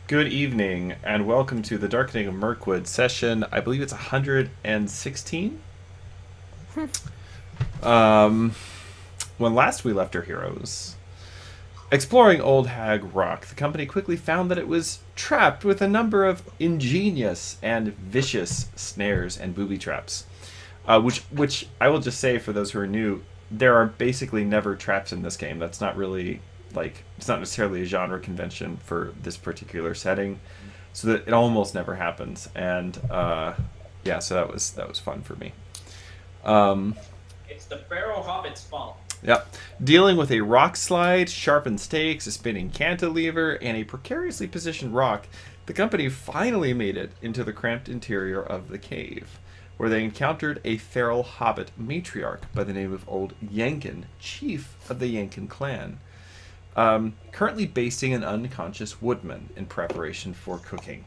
Good evening, and welcome to the Darkening of Mirkwood session. I believe it's 116. Um, when last we left our heroes, exploring Old Hag Rock, the company quickly found that it was trapped with a number of ingenious and vicious snares and booby traps. Which I will just say for those who are new, there are basically never traps in this game. That's not really like it's not necessarily a genre convention for this particular setting, so that it almost never happens. And yeah, so that was fun for me. Um, It's the Pharaoh Hobbit's fault. Yep. Dealing with a rock slide, sharpened stakes, a spinning cantilever, and a precariously positioned rock, the company finally made it into the cramped interior of the cave, where they encountered a feral hobbit matriarch by the name of Old Yankin, chief of the Yankin clan, currently basting an unconscious woodman in preparation for cooking.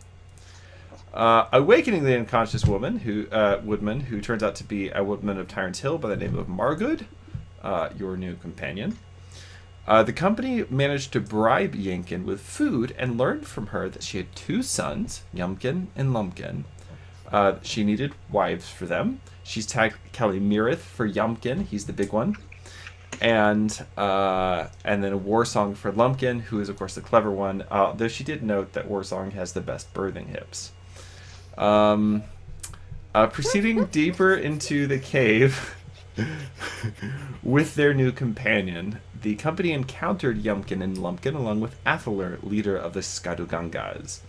Awakening the unconscious woodman, who turns out to be a woodman of Tyrant's Hill by the name of Margood, your new companion. The company managed to bribe Yinkin with food and learned from her that she had two sons, Yumkin and Lumpkin. She needed wives for them. She's tagged Kelly Mirith for Yumkin, he's the big one, and then a war song for Lumpkin, who is of course the clever one. Though she did note that war song has the best birthing hips. Um, Proceeding deeper into the cave, with their new companion, the company encountered Yumkin and Lumpkin along with Athaler, leader of the Skadugangas.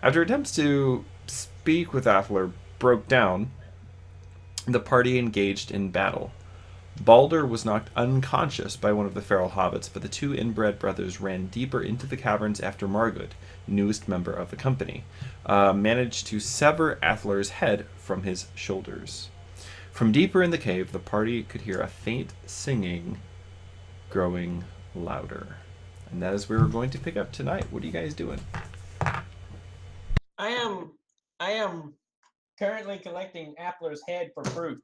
After attempts to speak with Athaler broke down, the party engaged in battle. Balder was knocked unconscious by one of the feral hobbits, but the two inbred brothers ran deeper into the caverns after Margood, newest member of the company, managed to sever Athaler's head from his shoulders. From deeper in the cave, the party could hear a faint singing growing louder. And that is where we're going to pick up tonight. What are you guys doing? I am I am currently collecting Appler's head for proof.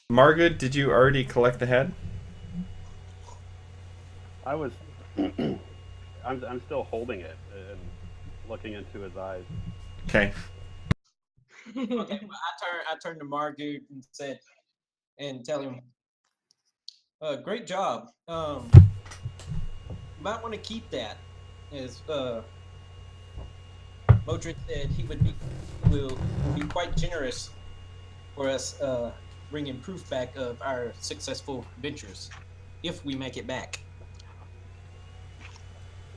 Margaret, did you already collect the head? I was, I'm still holding it and looking into his eyes. Okay. Okay, well, I turned to Margood and said and tell him, great job. You might want to keep that. As Modred said, will be quite generous for us bringing proof back of our successful ventures if we make it back.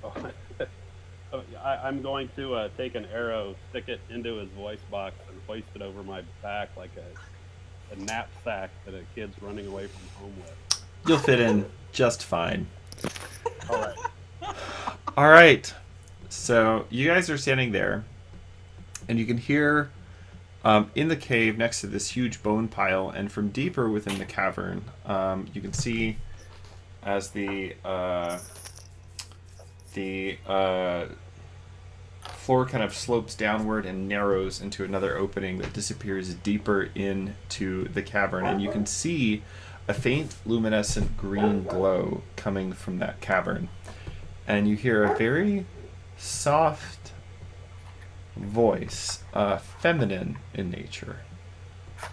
Oh, I'm going to take an arrow, stick it into his voice box, and hoist it over my back like a knapsack that a kid's running away from home with. You'll fit in just fine. All right. All right. So you guys are standing there, and you can hear in the cave next to this huge bone pile, and from deeper within the cavern, you can see as the floor kind of slopes downward and narrows into another opening that disappears deeper into the cavern, and you can see a faint luminescent green glow coming from that cavern. And you hear a very soft voice, feminine in nature,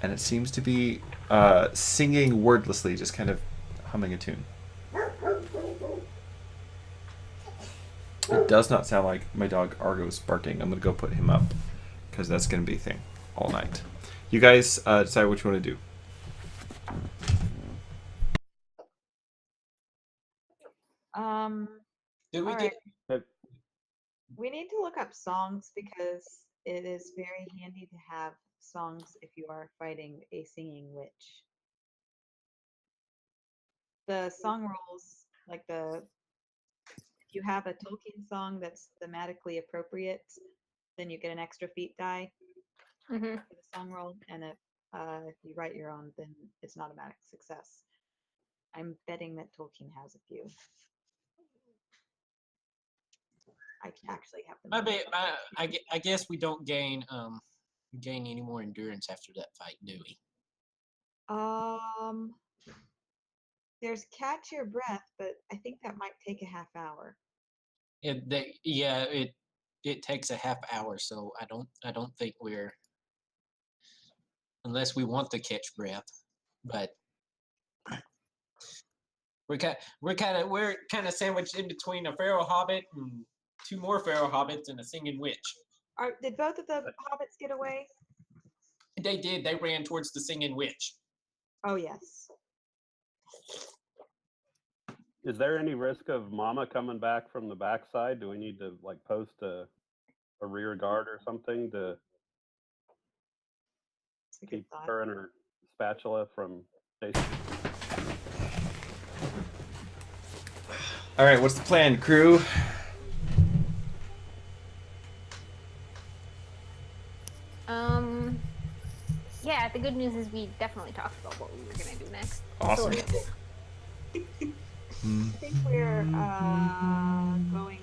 and it seems to be singing wordlessly, just kind of humming a tune. It does not sound like my dog Argo's barking. I'm gonna go put him up because that's gonna be a thing all night. You guys decide what you want to do. Um, Did we all get right. We need to look up songs because it is very handy to have songs if you are fighting a singing witch. The song rolls, like if you have a Tolkien song that's thematically appropriate, then you get an extra feat die Hmm. for the song roll, and if you write your own, then it's an automatic success. I'm betting that Tolkien has a few. I actually have them. I bet I guess we don't gain any more endurance after that fight, do we? Um, There's catch your breath, but I think that might take a half hour. It takes a half hour, so I don't think we're, unless we want to catch breath, but we're kind of sandwiched in between a feral hobbit and two more feral hobbits and a singing witch. Did both of the hobbits get away? They did. They ran towards the singing witch. Oh yes. Is there any risk of Mama coming back from the backside? Do we need to like post a rear guard or something to That's a good keep thought. her and her spatula from chasing? All right, what's the plan, crew? Yeah, the good news is we definitely talked about what we were gonna do next. Awesome. So, I think we're going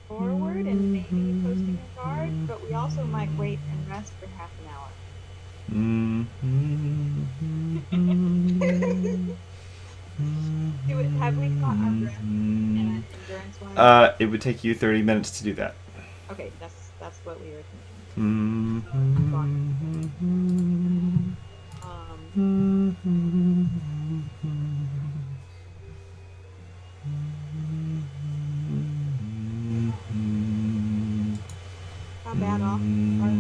forward and maybe posting a guard, but we also might wait and rest for half an hour. Have we caught our breath endurance-wise? It would take you 30 minutes to do that. Okay, that's what we were thinking. How bad off are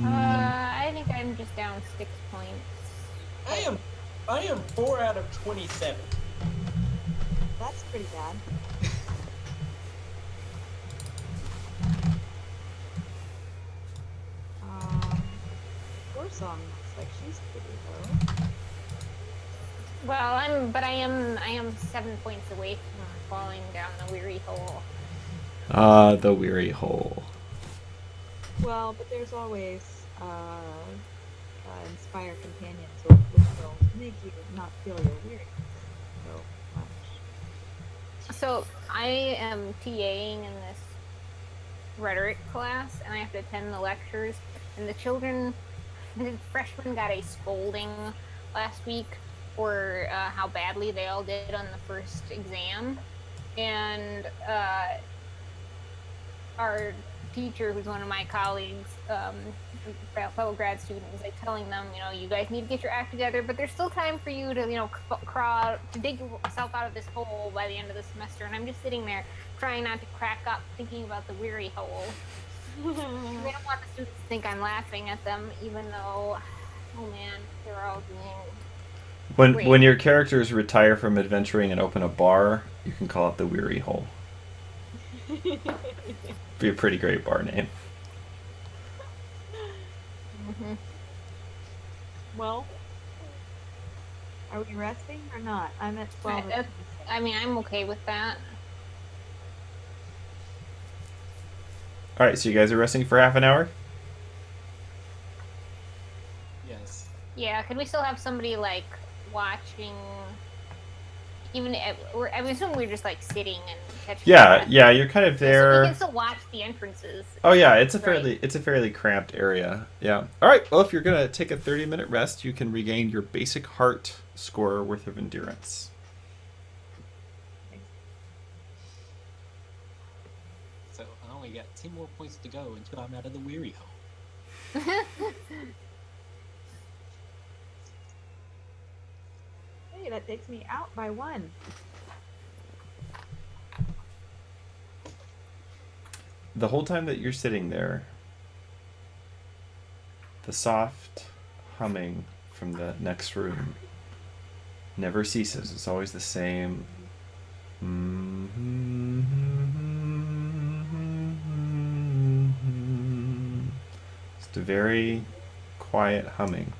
I think I'm just down 6 points. I am 4 out of 27. That's pretty bad. Poor song looks like she's pretty low. Well, I am 7 points away from falling down the weary hole. The weary hole. Well, but there's always inspire companions which will make you not feel your weary so much. So I am TAing in this rhetoric class, and I have to attend the lectures. And the freshmen got a scolding last week for how badly they all did on the first exam, and our teacher, who's one of my colleagues, fellow grad student, was like telling them, you guys need to get your act together, but there's still time for you to, crawl out, to dig yourself out of this hole by the end of the semester. And I'm just sitting there trying not to crack up, thinking about the weary hole. I don't want the students to think I'm laughing at them, even though, oh man, they're all doing great. When your characters retire from adventuring and open a bar, you can call it the Weary Hole. Be a pretty great bar name. Mm-hmm. Well, are we resting or not? I'm at 12. I mean, I'm okay with that. All right, so you guys are resting for half an hour? Yes. Yeah, could we still have somebody like watching? Even I assume we're just like sitting and catching. Yeah, you're kind of So there. we can still watch the entrances. Oh yeah, it's a Right. fairly cramped area. Yeah. All right. Well, if you're gonna take a 30-minute rest, you can regain your basic heart score worth of endurance. So I only got 10 more points to go until I'm out of the weary hole. Hey, that takes me out by 1. The whole time that you're sitting there, the soft humming from the next room never ceases. It's always the same. Just a very quiet humming.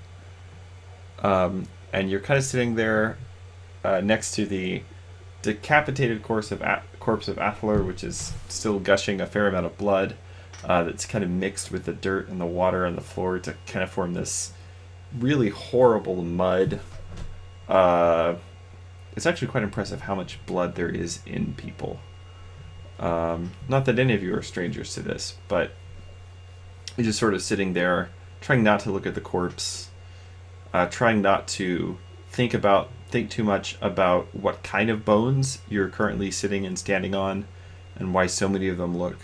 And you're kind of sitting there next to the decapitated corpse of Athler, which is still gushing a fair amount of blood. That's kind of mixed with the dirt and the water on the floor to kind of form this really horrible mud. It's actually quite impressive how much blood there is in people. Not that any of you are strangers to this, but you're just sort of sitting there, trying not to look at the corpse, trying not to think about think too much about what kind of bones you're currently sitting and standing on, and why so many of them look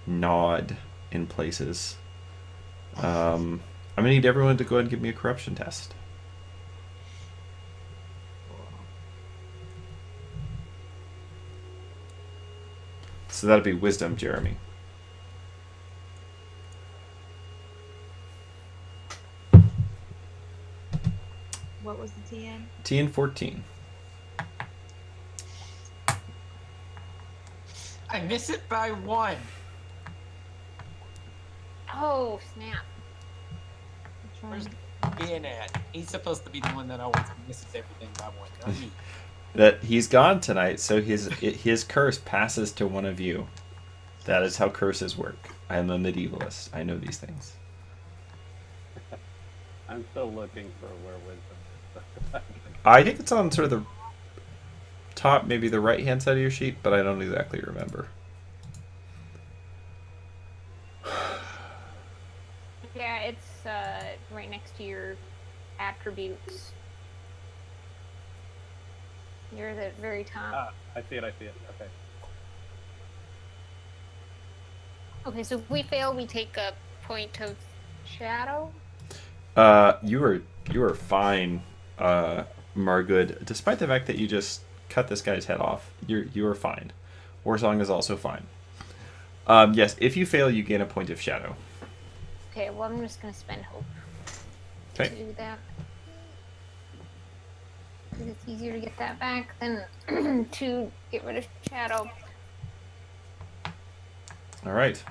gnawed in places. I'm gonna need everyone to go ahead and give me a corruption test. So that'd be wisdom, Jeremy. What was the TN? TN 14. I miss it by 1. Oh, snap. I'm Where's trying- being at? He's supposed to be the one that always misses everything by 1, not me. That he's gone tonight, so his curse passes to one of you. That is how curses work. I'm a medievalist. I know these things. I'm still looking for where wisdom is. I think it's on sort of the top, maybe the right-hand side of your sheet, but I don't exactly remember. Yeah, it's right next to your attributes. You're at the very top. I see it. Okay. Okay, so if we fail, we take a point of shadow. You are fine, Margood. Despite the fact that you just cut this guy's head off, you are fine. Warsong is also fine. Yes, if you fail, you gain a point of shadow. Okay, well, I'm just gonna spend hope to Okay. do that. 'Cause it's easier to get that back than to get rid of shadow. All right.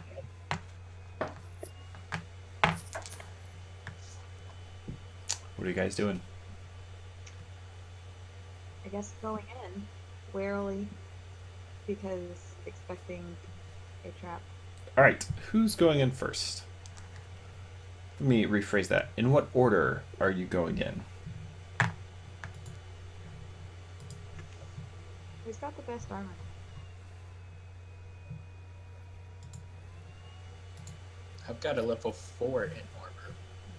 What are you guys doing? I guess going in warily because expecting a trap. All right. Who's going in first? Let me rephrase that. In what order are you going in? Who's got the best armor? I've got a level 4 in armor.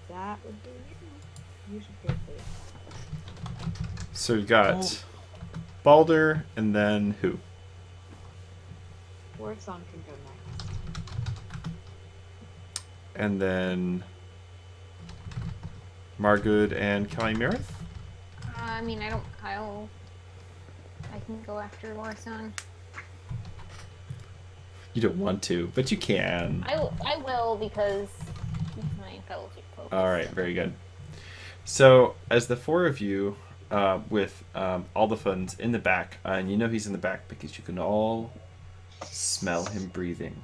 That would be you. You should go first. So you got Balder, and then who? Warsong can go next. And then Margood and Kelly Mirith? I mean, I can go after Warsong. You don't want to, but you can. I will because he's my fellowship focus. All right, very good. So, as the four of you, with all the funds in the back, and you know he's in the back because you can all smell him breathing.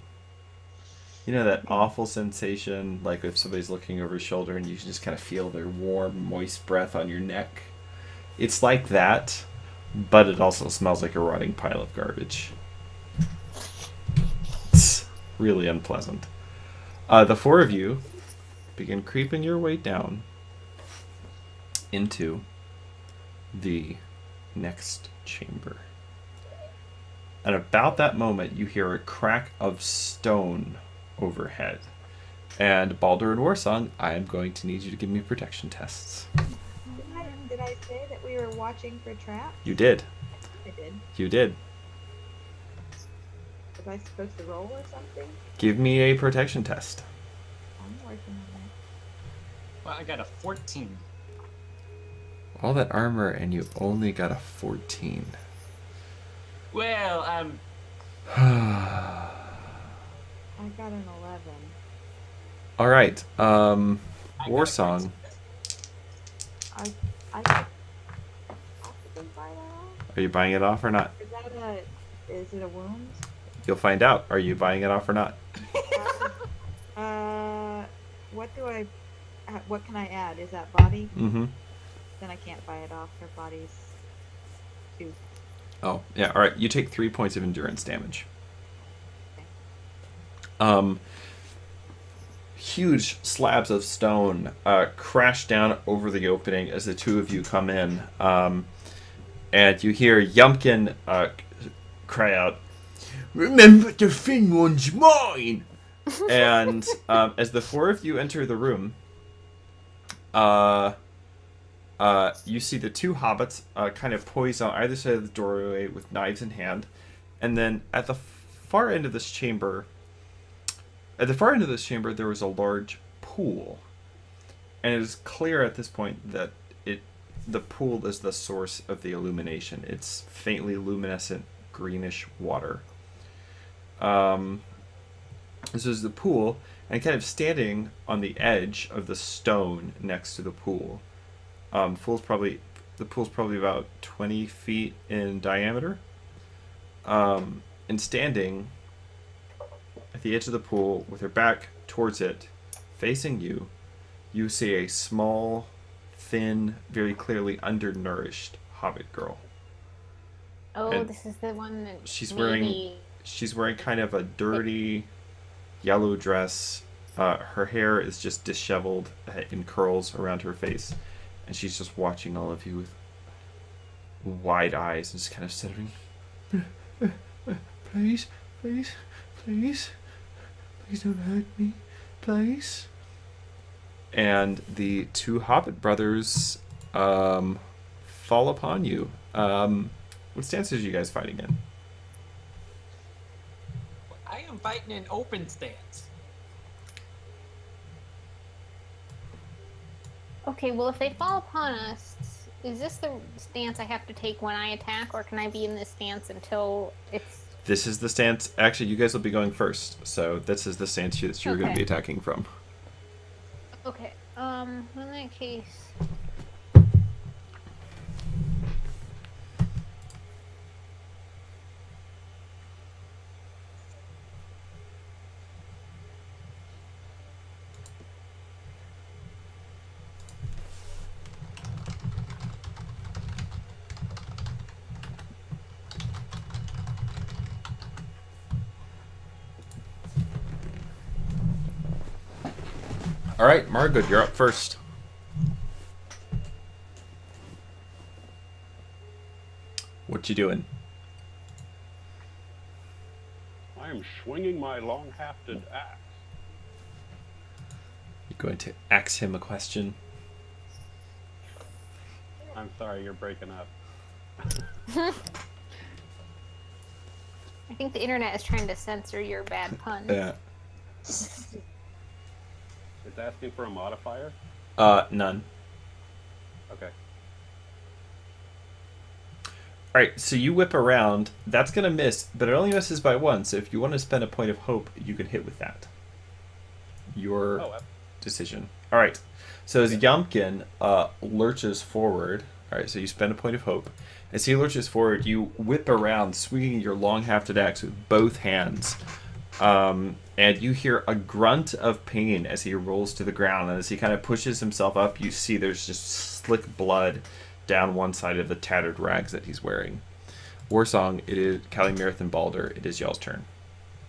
You know that awful sensation, like if somebody's looking over his shoulder and you can just kind of feel their warm, moist breath on your neck? It's like that, but it also smells like a rotting pile of garbage. It's really unpleasant. The four of you begin creeping your way down into the next chamber. And about that moment, you hear a crack of stone overhead. And Balder and Warsong, I am going to need you to give me protection tests. Did I say that we were watching for traps? You did. I did. You did. Was I supposed to roll or something? Give me a protection test. I'm working on Well, I got a 14. All that armor and you only got a 14. Well, I got an 11. All right. I got a Warsong. I could possibly buy that off. Are you buying it off or not? Is it a wound? You'll find out. Are you buying it off or not? What can I add? Is that body? Mm-hmm. Then I can't buy it off. Her body's 2. Oh, yeah. All right. You take 3 points of endurance damage. Huge slabs of stone crash down over the opening as the two of you come in. And you hear Yumpkin cry out, "Remember the thin one's mine!" And as the four of you enter the room, you see the two hobbits kind of poised on either side of the doorway with knives in hand, and then at the far end of this chamber, there was a large pool, and it is clear at this point that the pool is the source of the illumination. It's faintly luminescent greenish water. This is the pool, and kind of standing on the edge of the stone next to the pool. The pool's probably about 20 feet in diameter. And standing at the edge of the pool with her back towards it, facing you, you see a small, thin, very clearly undernourished hobbit girl. Oh, And this is the one that she's maybe... wearing kind of a dirty yellow dress. Her hair is just disheveled in curls around her face, and she's just watching all of you with wide eyes and just kind of stuttering. Please, please, please, please don't hurt me, please. And the two hobbit brothers fall upon you. What stances are you guys fighting in? I am fighting in open stance. Okay, well, if they fall upon us, is this the stance I have to take when I attack, or can I be in this stance until it's... This is the stance. Actually, you guys will be going first, so this is the stance that you're going to be attacking from. Okay, in that case... All right, Mirkwood, you're up first. What you doing? I am swinging my long-hafted axe. You're going to ask him a question. I'm sorry, you're breaking up. I think the internet is trying to censor your bad puns. Yeah. It's asking for a modifier? None. Okay. All right, so you whip around. That's going to miss, but it only misses by one. So if you want to spend a point of hope, you can hit with that. Your decision. All right. So as Yumpkin lurches forward, all right, so you spend a point of hope. As he lurches forward, you whip around, swinging your long-hafted axe with both hands. And you hear a grunt of pain as he rolls to the ground. And as he kind of pushes himself up, you see there's just slick blood down one side of the tattered rags that he's wearing. Warsong, it is Calimyrith and Balder. It is y'all's turn.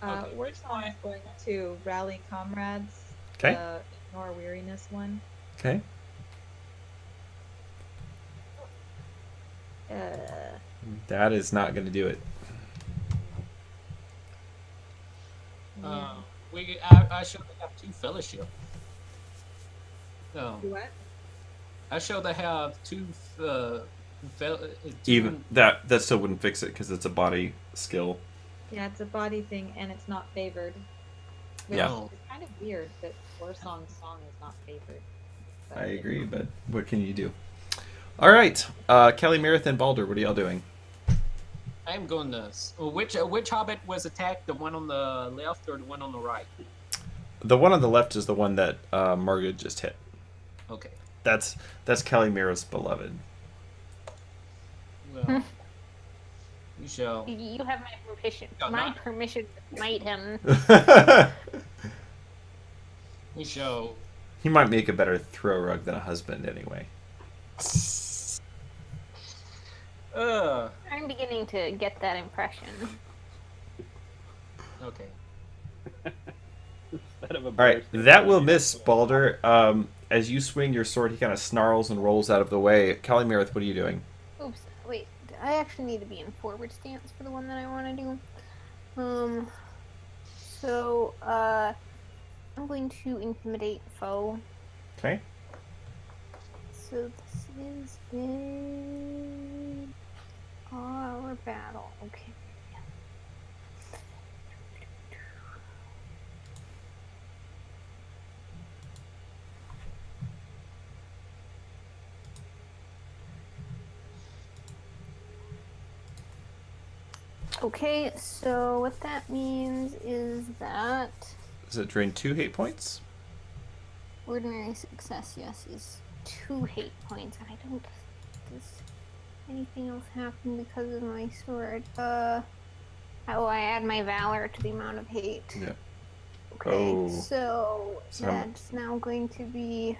Okay. Warsong is going to rally comrades. Okay. The ignore weariness one. Okay. That is not going to do it. I show they have two fellowship. What? I show they have two. Even that still wouldn't fix it because it's a body skill. Yeah, it's a body thing and it's not favored. Which Yeah. is kind of weird that Warsong's song is not favored. But I agree, but what can you do? All right, Calimyrith and Balder, what are y'all doing? I am going to. Which hobbit was attacked? The one on the left or the one on the right? The one on the left is the one that Margaret just hit. Okay. That's Calimyrith's beloved. Well, you shall. You have my permission. No, My not- permission to smite him. We shall. He might make a better throw rug than a husband anyway. I'm beginning to get that impression. Okay. Instead of a All right, burst of that will energy. miss, Balder. As you swing your sword, he kind of snarls and rolls out of the way. Calimyrith, what are you doing? Oops, wait. I actually need to be in forward stance for the one that I want to do. So, I'm going to intimidate foe. Okay. So this is in our battle. Okay. Okay, so what that means is that Does it drain 2 hate points? ordinary success, yes, is 2 hate points. I don't. Does anything else happen because of my sword? I add my valor to the amount of hate. Yeah. Okay, Oh. So So that's now going to be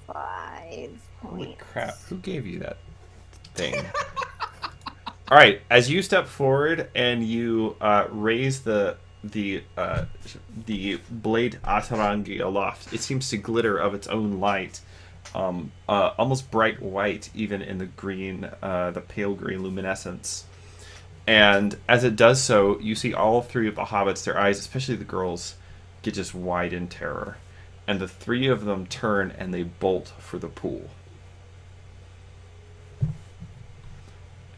5 Holy points. crap! Who gave you that thing? All right. As you step forward and you raise the blade Atarangi aloft, it seems to glitter of its own light, almost bright white, even in the green, the pale green luminescence. And as it does so, you see all 3 of the hobbits, their eyes, especially the girls, get just wide in terror. And the 3 of them turn and they bolt for the pool.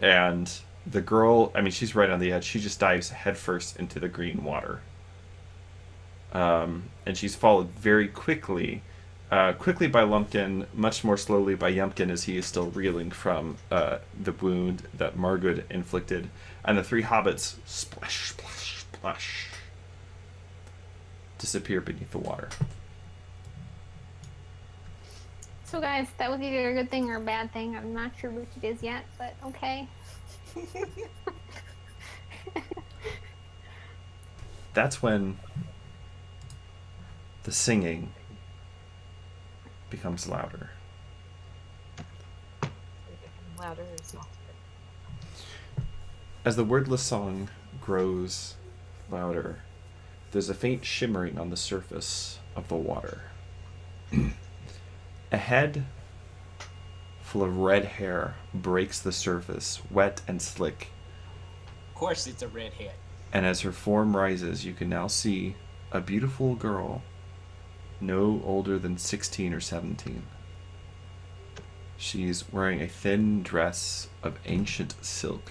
And the girl, I mean, she's right on the edge. She just dives headfirst into the green water. And she's followed very quickly by Lumpkin, much more slowly by Yumpkin as he is still reeling from the wound that Mirkwood inflicted. And the 3 hobbits, splash, splash, splash, disappear beneath the water. So guys, that was either a good thing or a bad thing. I'm not sure which it is yet, but okay. That's when the singing becomes louder. Louder or softer? As the wordless song grows louder, there's a faint shimmering on the surface of the water. A head full of red hair breaks the surface, wet and slick. Of course, it's a redhead. And as her form rises, you can now see a beautiful girl, no older than 16 or 17. She's wearing a thin dress of ancient silk,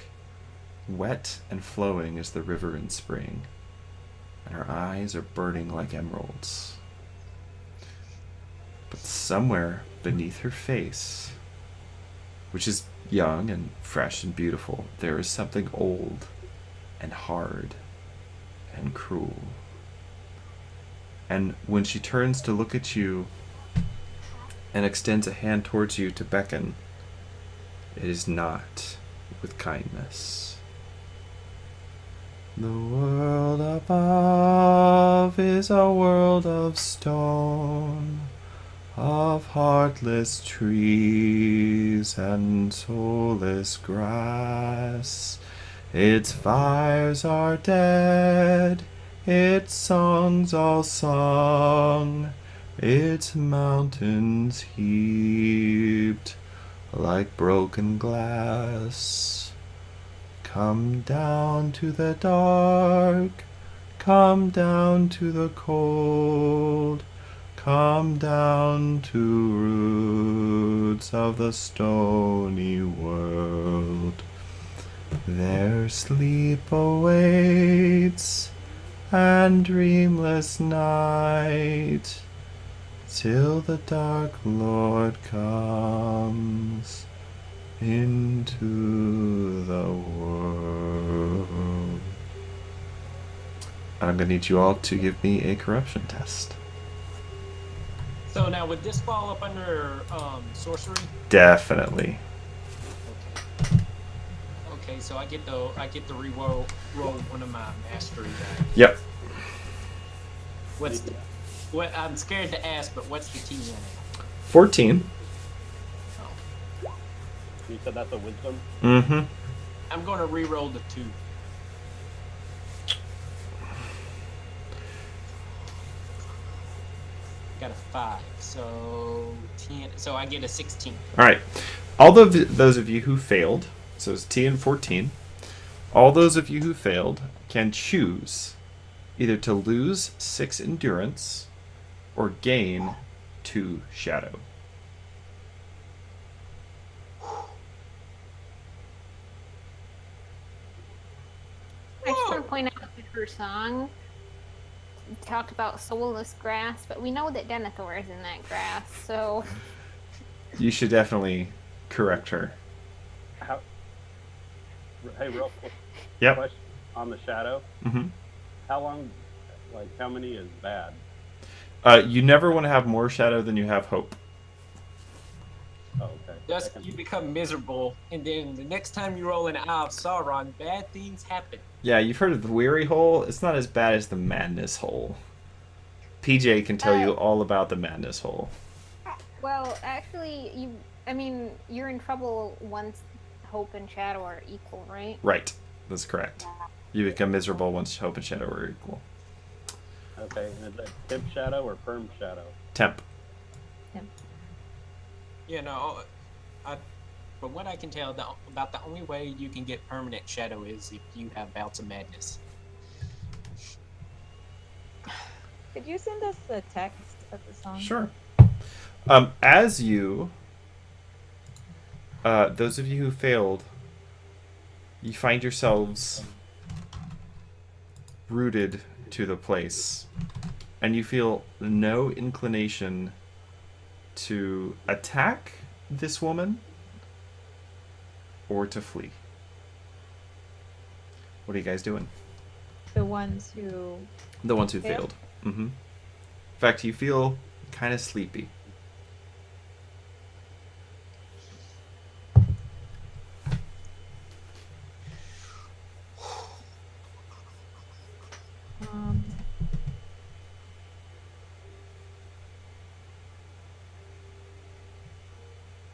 wet and flowing as the river in spring, and her eyes are burning like emeralds. But somewhere beneath her face, which is young and fresh and beautiful, there is something old and hard and cruel. And when she turns to look at you and extends a hand towards you to beckon, it is not with kindness. The world above is a world of stone, of heartless trees and soulless grass. Its fires are dead, its songs all sung, its mountains heaped like broken glass. Come down to the dark, come down to the cold, come down to roots of the stony world. There sleep awaits and dreamless night, till the Dark Lord comes into the world. And I'm going to need you all to give me a corruption test. So now, would this fall up under sorcery? Definitely. Okay, so I get to re-roll one of my mastery dice. Yep. What I'm scared to ask, but what's the T in it? 14. You said that's a wisdom? Mm-hmm. I'm going to re-roll the 2. Got a 5, so 10. So I get a 16. All right. All of those of you who failed, so it's T and 14, all those of you who failed can choose either to lose 6 endurance or gain 2 shadow. want to point out that her song talked about soulless grass, but we know that Denethor is in that grass, so You should definitely correct her. How, hey, real quick Yep. question on the shadow. Mm-hmm. How long, like, how many is bad? You never want to have more shadow than you have hope. Oh, okay. Thus, That can- you become miserable, and then the next time you roll an Eye of Sauron, bad things happen. Yeah, you've heard of the Weary Hole. It's not as bad as the Madness Hole. PJ can tell you all about the Madness Hole. well, actually, you're in trouble once hope and shadow are equal, right? Right. That's correct. You become miserable once hope and shadow are equal. Okay, and is that temp shadow or perm shadow? Temp. You know, from what I can tell, about the only way you can get permanent shadow is if you have bouts of madness. Could you send us the text of the song? Sure. As you, those of you who failed, you find yourselves rooted to the place, and you feel no inclination to attack this woman or to flee. What are you guys doing? The ones who. The ones who Failed? failed. In fact, you feel kind of sleepy.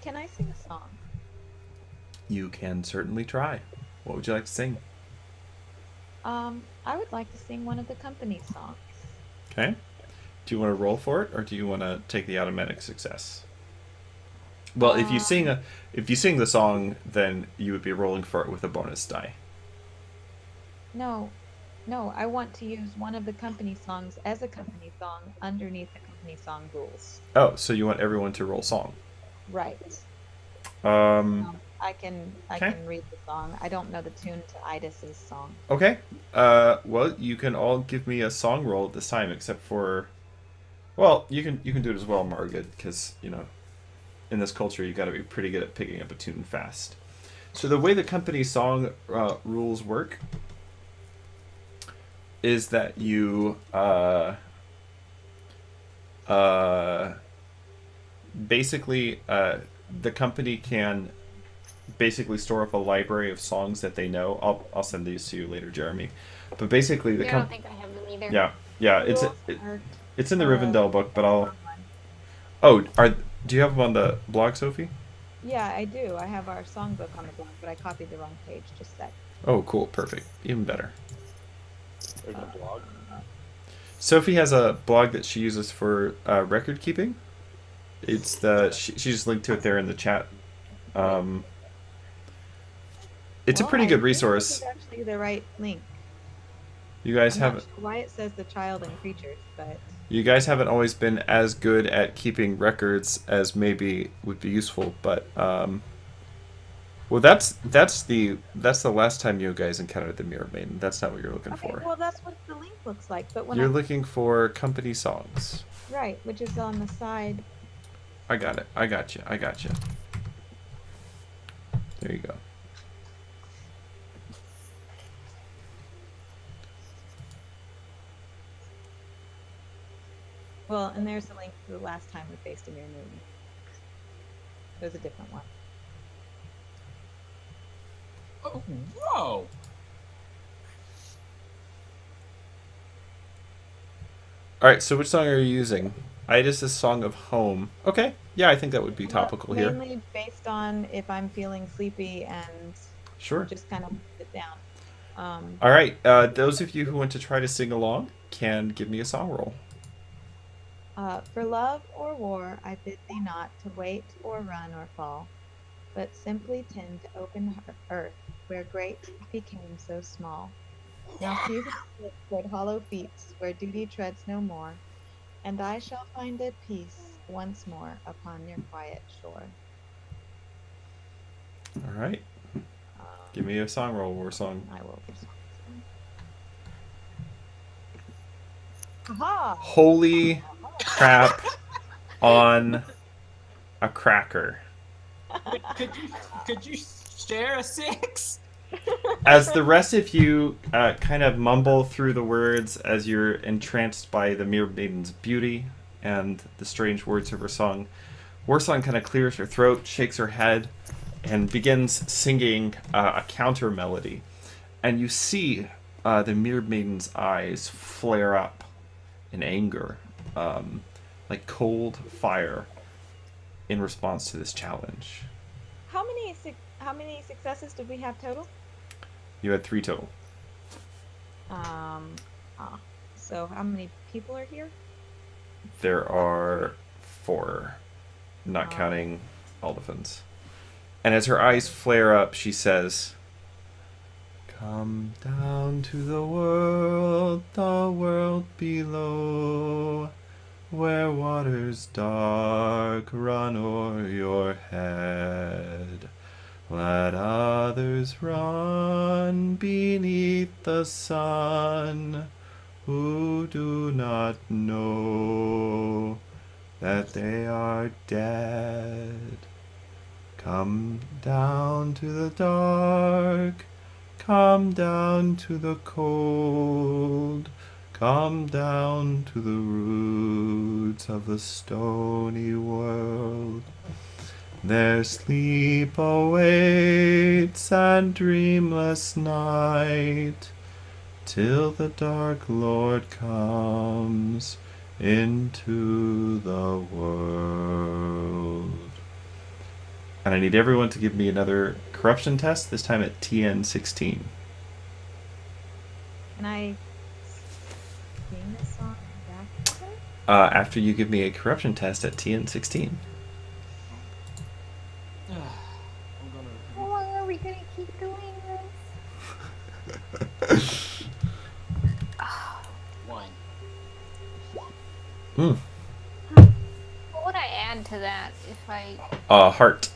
Can I sing a song? You can certainly try. What would you like to sing? I would like to sing one of the company songs. Okay. Do you want to roll for it, or do you want to take the automatic success? Well, if you sing the song, then you would be rolling for it with a bonus die. No, I want to use one of the company songs as a company song underneath the company song rules. Oh, so you want everyone to roll song? Right. I can read the song. I don't know the tune to Idis's song. Okay. Well, you can all give me a song roll at this time, except for, well, you can do it as well, Margaret, because in this culture you got to be pretty good at picking up a tune fast. So the way the company song rules work is that you basically the company can basically store up a library of songs that they know. I'll send these to you later, Jeremy. But basically the I don't think I have them either. yeah it's in the Rivendell book, but do you have them on the blog, Sophie? Yeah, I do. I have our songbook on the blog, but I copied the wrong page. Just that. Oh, cool, perfect, even better. There's a blog. Sophie has a blog that she uses for record keeping. It's she just linked to it there in the chat. It's a pretty good resource. This is actually the right link. You guys I'm not haven't. sure why it says the child and creatures, but You guys haven't always been as good at keeping records as maybe would be useful, but well, that's the last time you guys encountered the Mirror Maiden. That's not what you're looking okay. for. Well, that's what the link looks like. But when You're looking for company songs. right, which is on the side. I got it. I got you. There you go. Well, and there's a link to the last time we faced a mirror movie. There's a different one. Oh, whoa! All right. So which song are you using? Idis's Song of Home. Okay. Yeah, I think that would be topical here. Mainly based on if I'm feeling sleepy and Sure. just kind of sit down. All right. Those of you who want to try to sing along can give me a song roll. For love or war, I bid thee not to wait or run or fall, but simply tend to open earth where great became so small. Now few slip toward hollow feet where duty treads no more, and I shall find a peace once more upon your quiet shore. All right. Give me a song roll or song. I will. Aha! Holy crap on a cracker. Could you share a 6? As the rest of you kind of mumble through the words as you're entranced by the Mere Maiden's beauty and the strange words of her song, Warsong kind of clears her throat, shakes her head, and begins singing a counter melody. And you see the Mere Maiden's eyes flare up in anger, like cold fire, in response to this challenge. How many successes did we have total? You had 3 total. So how many people are here? There are 4, not counting Aldefins. And as her eyes flare up, she says, "Come down to the world below, where waters dark run o'er your head. Let others run beneath the sun, who do not know that they are dead. Come down to the dark, come down to the cold, come down to the roots of the stony world. There sleep awaits and dreamless night, till the dark Lord comes into the world." And I need everyone to give me another corruption test, this time at TN 16. Can I sing this song back to her? After you give me a corruption test at TN 16. I'm How gonna. long are we gonna keep doing this? 1. What would I add to that if I Heart.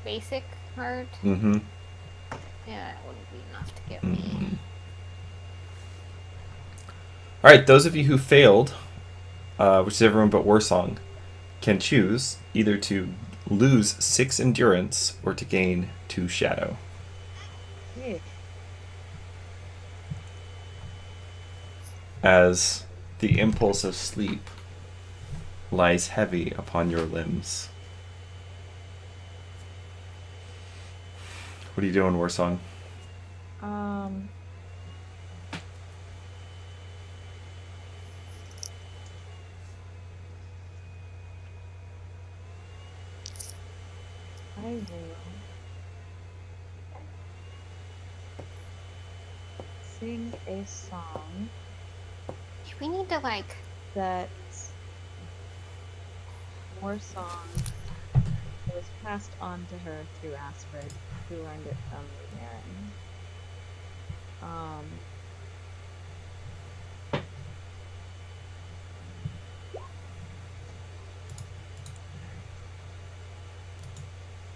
basic heart? Mm-hmm. Yeah, that wouldn't be enough to get me. All right, those of you who failed, which is everyone but Warsong, can choose either to lose 6 endurance or to gain 2 shadow. Yeah. As the impulse of sleep lies heavy upon your limbs. What are you doing, Warsong? I will sing a song We need to like. that Warsong was passed on to her through Asfred, who learned it from Marin.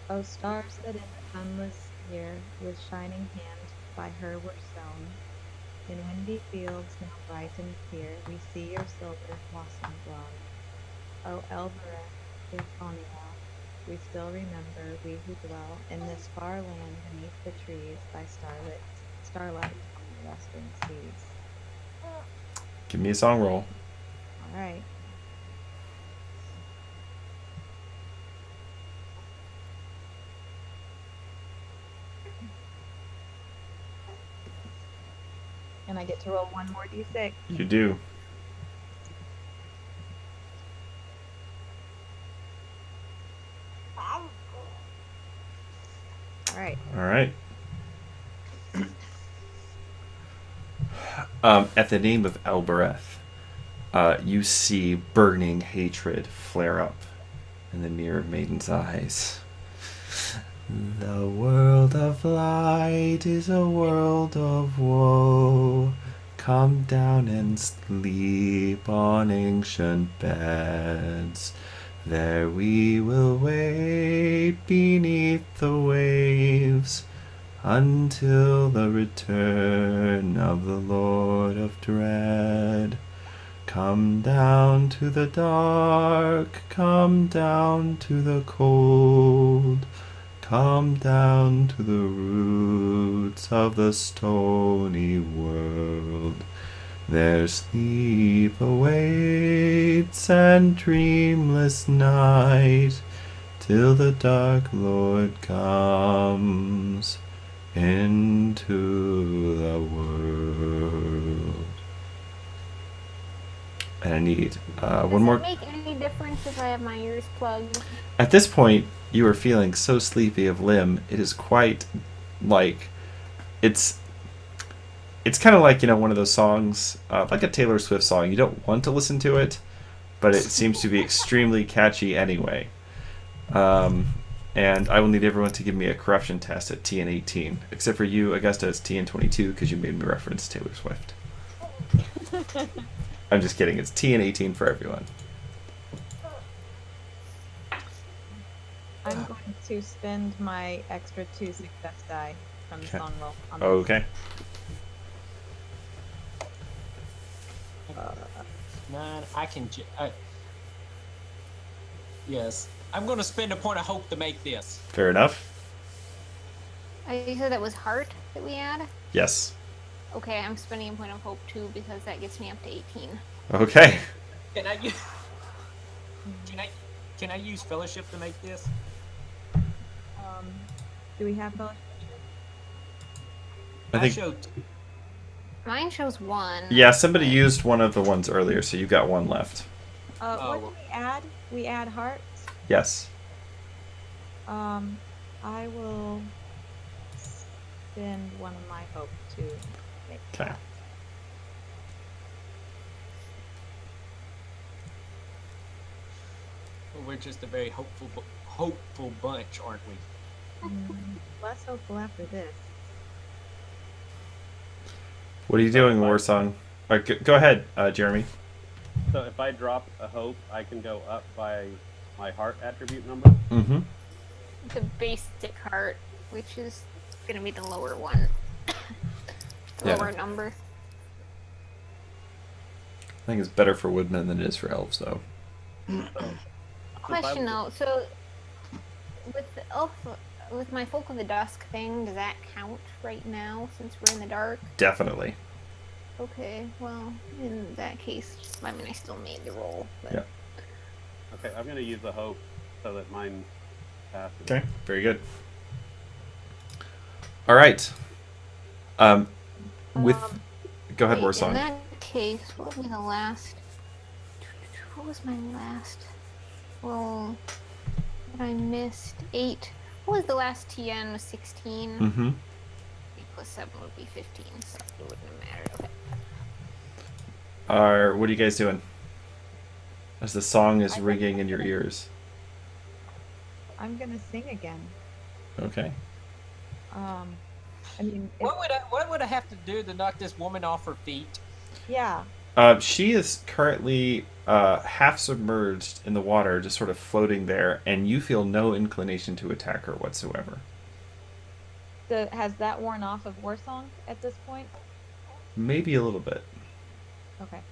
O stars that in the sunless year with shining hand by her were sown, in windy fields now bright and clear we see your silver blossom blown. O Elbereth, Euphoniel, we still remember, we who dwell in this far land beneath the trees by starlight on the western seas. Give me a song roll. All right. And I get to roll one more d6. You do. All right. All right. At the name of Elbereth, you see burning hatred flare up in the Mirror Maiden's eyes. The world of light is a world of woe. Come down and sleep on ancient beds. There we will wait beneath the waves until the return of the Lord of Dread. Come down to the dark, come down to the cold, come down to the roots of the stony world. There sleep awaits and dreamless night, till the dark Lord comes into the world. And I need one more. Does it make any difference if I have my ears plugged? At this point, you are feeling so sleepy of limb. It is quite like it's kind of like, one of those songs, like a Taylor Swift song. You don't want to listen to it, but it seems to be extremely catchy anyway. And I will need everyone to give me a corruption test at TN18, except for you, Augusta. It's TN22 because you made me reference Taylor Swift. I'm just kidding. It's TN18 for everyone. I'm going to spend my extra 2 success die from the Okay. song roll. On this. Okay. 9. Yes. I'm going to spend a point of hope to make this. Fair enough. You said that was heart that we had? Yes. Okay, I'm spending a point of hope too because that gets me up to 18. Okay. Can I use? Can I use fellowship to make this? Do we have fellowship? I think. showed. Mine shows 1. Yeah, somebody used one of the ones earlier, so you got one left. What Oh. do we add? We add hearts. Yes. I will spend one of my hope to make Okay. that. Well, we're just a very hopeful bunch, aren't we? Less hopeful after this. What are you doing, Warsong? Go ahead, Jeremy. So if I drop a hope, I can go up by my heart attribute number. Mm-hmm. The basic heart, which is going to be the lower one. The Yeah. lower number. I think it's better for woodmen than it is for elves, though. Question though, so with the elf, with my Folk of the Dusk thing, does that count right now since we're in the dark? Definitely. Okay, well, in that case, I mean, I still made the roll. But... Yeah. Okay, I'm gonna use the hope so that mine passes. Okay. Very good. All right. With go ahead, wait, Warsong. In that case, what would be the last? What was my last roll that I missed? 8. What was the last TN? Was 16? Mm-hmm. 8 plus 7 would be 15, so it wouldn't have mattered. Okay. What are you guys doing? As the song is ringing in your ears. I'm gonna sing again. Okay. I mean, What would I have to do to knock this woman off her feet? yeah. She is currently half submerged in the water, just sort of floating there, and you feel no inclination to attack her whatsoever. Has that worn off of Warsong at this point? Maybe a little bit. Okay.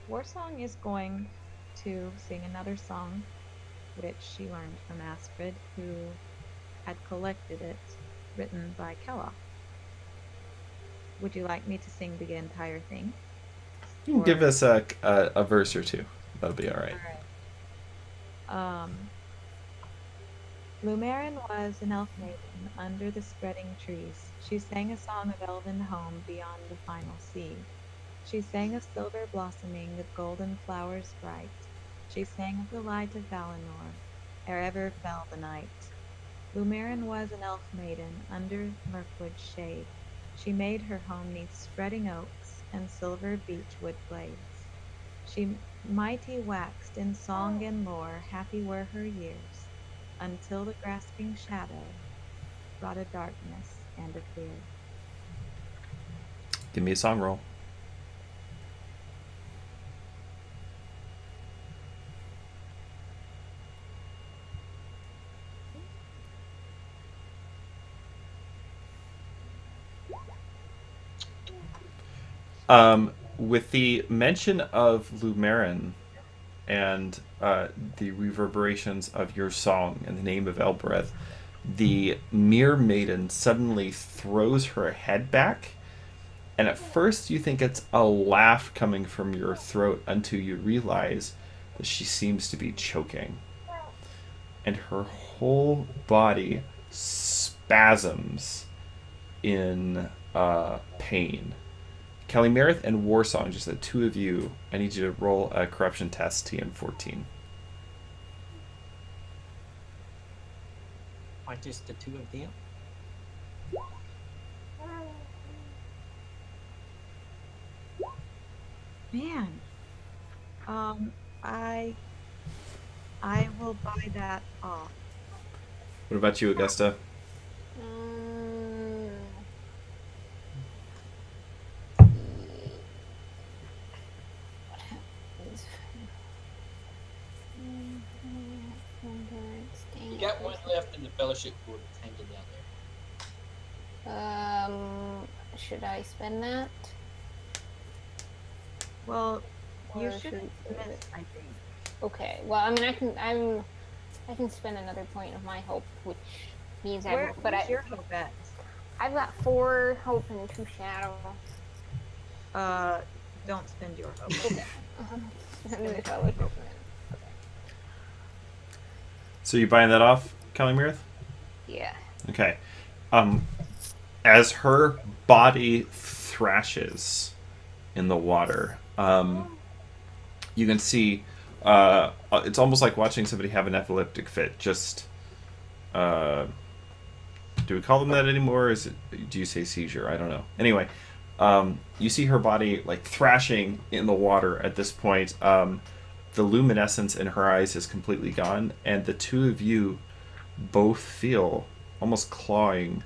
Warsong is going to sing another song, which she learned from Astrid, who had collected it, written by Kellogg. Would you like me to sing the entire thing? You can give us a verse or two. That'll be all right. Alright. Lumarin was an elf maiden under the spreading trees. She sang a song of elven home beyond the final sea. She sang of silver blossoming with golden flowers bright. She sang of the light of Valinor, ere ever fell the night. Lumarin was an elf maiden under Mirkwood's shade. She made her home neath spreading oaks and silver beechwood blades. She mighty waxed in song and lore, happy were her years, until the grasping shadow brought a darkness and a fear. Give me a song roll. With the mention of Lumerin and the reverberations of your song and the name of Elbereth, the Mere Maiden suddenly throws her head back, and at first you think it's a laugh coming from your throat until you realize that she seems to be choking. And her whole body spasms in pain. Kelly Merith and Warsong, just the two of you, I need you to roll a corruption test TN14. Why just the two of them? Man, um, I I will buy that off. What about you, Augusta? Um, what happens? You got one left in the fellowship board that's hanging down there. Should I spend that? Well, you Or shouldn't should- miss, I think. Okay. Well, I mean, I can spend another point of my hope, which means Where's your hope at? I've got 4 hope and 2 shadow. Don't spend your hope. So you buying that off, Kelly Merith? Yeah. Okay. As her body thrashes in the water, you can see it's almost like watching somebody have an epileptic fit. Just do we call them that anymore? Or is it? Do you say seizure? I don't know. Anyway, you see her body like thrashing in the water at this point. The luminescence in her eyes is completely gone, and the two of you both feel almost clawing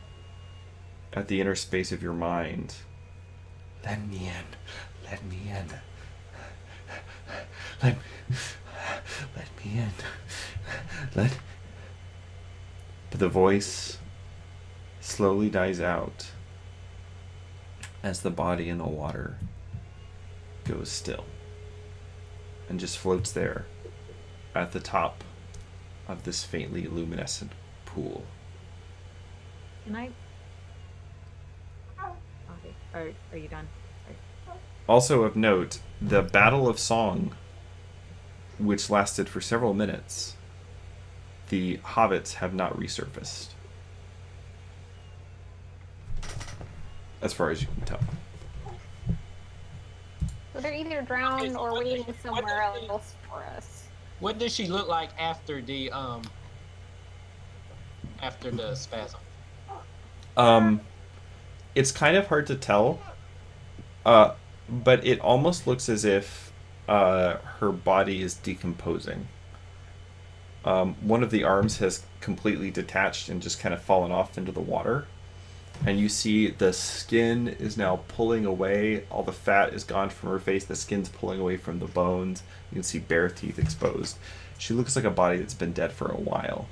at the inner space of your mind. Let me in. Let me in. Let me in. But the voice slowly dies out as the body in the water goes still and just floats there at the top of this faintly luminescent pool. Can I? Okay. Are you done? Also of note, the Battle of Song, which lasted for several minutes, the hobbits have not resurfaced. As far as you can tell. So they're either drowned or waiting somewhere else for us. What does she look like after the spasm? It's kind of hard to tell, but it almost looks as if her body is decomposing. One of the arms has completely detached and just kind of fallen off into the water. And you see the skin is now pulling away. All the fat is gone from her face. The skin's pulling away from the bones. You can see bare teeth exposed. She looks like a body that's been dead for a while.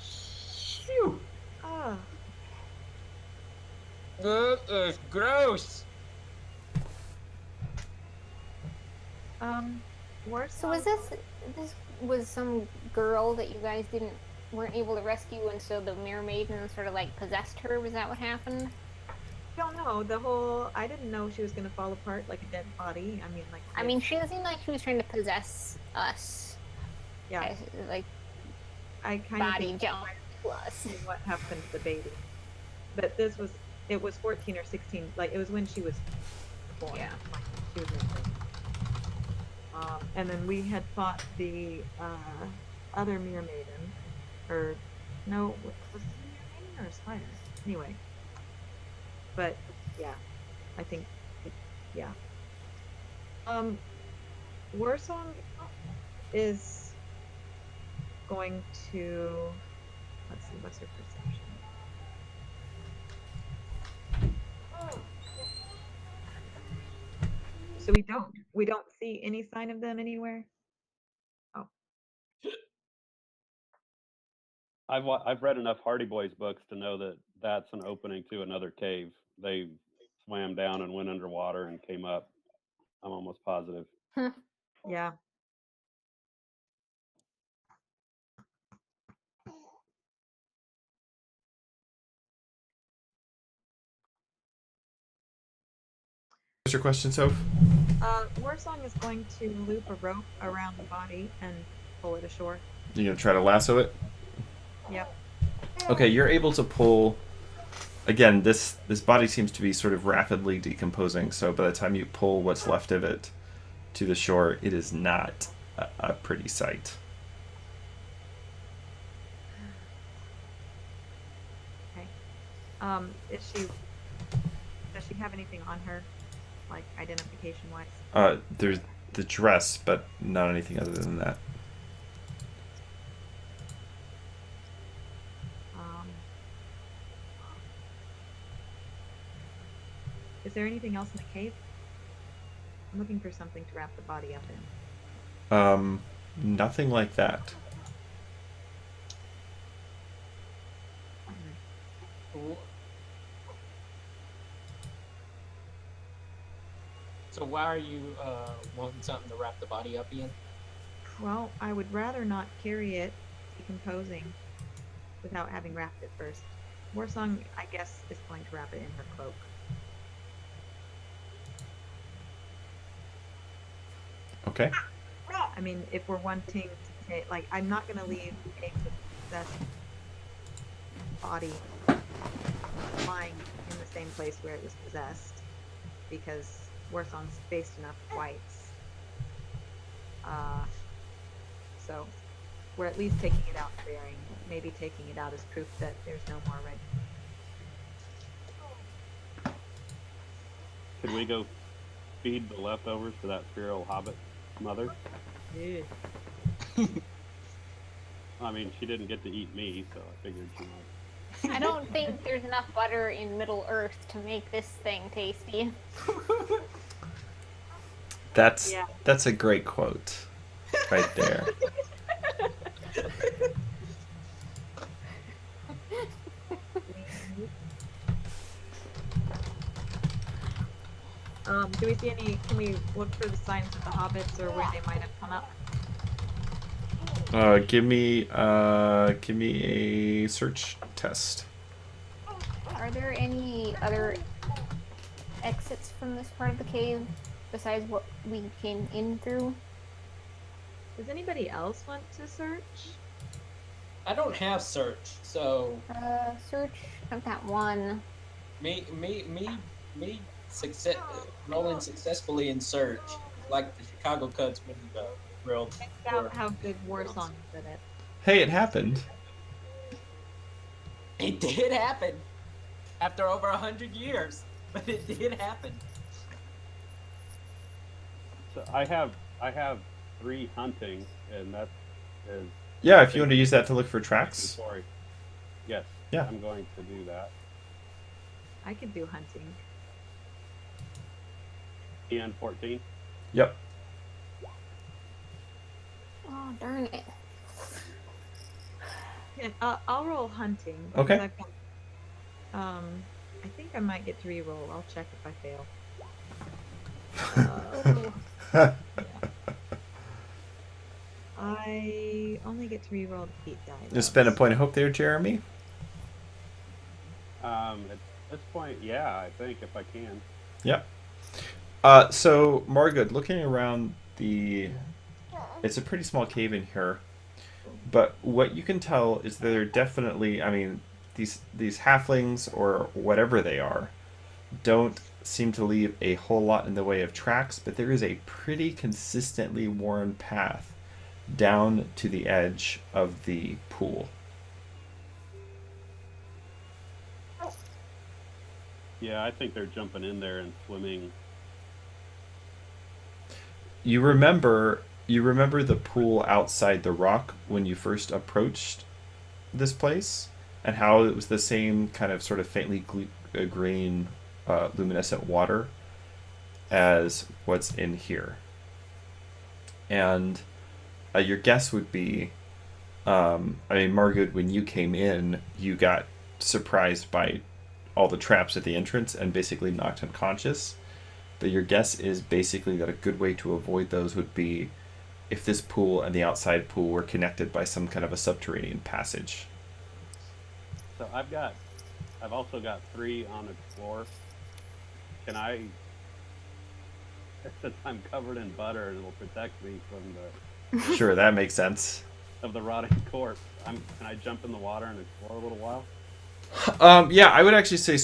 Phew. Oh, That is gross. worse. So was this was some girl that you guys weren't able to rescue, and so the Mere Maiden sort of like possessed her? Was that what happened? Don't know. I didn't know she was gonna fall apart like a dead body. I mean, she seemed like she was trying to possess us. yeah. Like I kind body of jump to us. see what happened to the baby. But it was 14 or 16. Like it was when she was born. Yeah. Like, she was newborn. And then we had fought the other Mere Maiden, or no, was it a Mere Maiden or a spider? Anyway. But yeah, I think yeah. Warsong is going to, let's see, what's her perception? So we don't see any sign of them anywhere. Oh, I've read enough Hardy Boys books to know that that's an opening to another cave. They swam down and went underwater and came up. I'm almost positive. Yeah. What's your question, Soph? Warsong is going to loop a rope around the body and pull it ashore. You gonna try to lasso it? Yep. Okay, you're able to pull. Again, this body seems to be sort of rapidly decomposing. So by the time you pull what's left of it to the shore, it is not a pretty sight. Okay. Does she have anything on her, like identification wise? There's the dress, but not anything other than that. Is there anything else in the cave? I'm looking for something to wrap the body up in. Nothing like that. So why are you wanting something to wrap the body up in? Well, I would rather not carry it decomposing without having wrapped it first. Warsong, I guess, is going to wrap it in her cloak. Okay. I mean, if we're wanting to take, like, I'm not going to leave a possessed body lying in the same place where it was possessed, because Warsong's faced enough wights. So we're at least taking it out and burying, maybe taking it out as proof that there's no more red. Could we go feed the leftovers to that feral hobbit mother? Yeah. I mean, she didn't get to eat me, so I figured she might. I don't think there's enough butter in Middle Earth to make this thing tasty. That's a great quote, right there. Do we see any? Can we look for the signs of the hobbits or where they might have come up? Give me a search test. Are there any other exits from this part of the cave besides what we came in through? Does anybody else want to search? I don't have search, so Search. I've got one. me rolling successfully in search, like the Chicago Cubs when you drilled. Check out how good Warsong is at it. Hey, it happened. It did happen after over 100 years, but it did happen. So I have 3 hunting, and that is. Yeah, if you want to use that to look for tracks. Sorry. Yes. Yeah. I'm going to do that. I could do hunting. And 14. Yep. Oh, darn it. Yeah, I'll roll hunting. Okay. I've got, I think I might get to re-roll. I'll check if I fail. Oh, I only get to re-roll the feat die. Just spend a point of hope there, Jeremy. At this point, yeah, I think if I can. Yep. So Margood, looking around it's a pretty small cave in here, but what you can tell is that there are definitely, I mean, these halflings or whatever they are, don't seem to leave a whole lot in the way of tracks, but there is a pretty consistently worn path down to the edge of the pool. Yeah, I think they're jumping in there and swimming. You remember the pool outside the rock when you first approached this place, and how it was the same kind of sort of faintly green luminescent water as what's in here. And your guess would be, I mean, Margaret, when you came in, you got surprised by all the traps at the entrance and basically knocked unconscious. But your guess is basically that a good way to avoid those would be if this pool and the outside pool were connected by some kind of a subterranean passage. So I've also got 3 on explore. Can I, since I'm covered in butter, it'll protect me from Sure, that makes sense. of the rotting corpse. Can I jump in the water and explore a little while? Yeah, I would actually say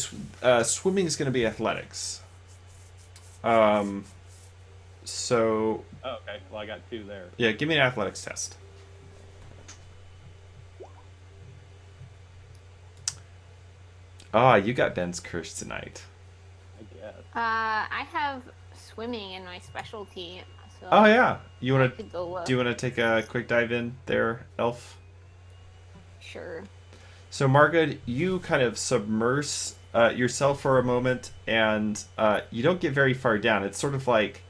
swimming is going to be athletics. So Oh, okay. Well, I got 2 there. yeah, give me an athletics test. Ah, you got Ben's curse tonight. I guess. I have swimming in my specialty. So Oh yeah, you I want to? could go. Do you want to take a quick dive in there, Elf? Sure. So Margaret, you kind of submerge yourself for a moment, and you don't get very far down. It's sort of like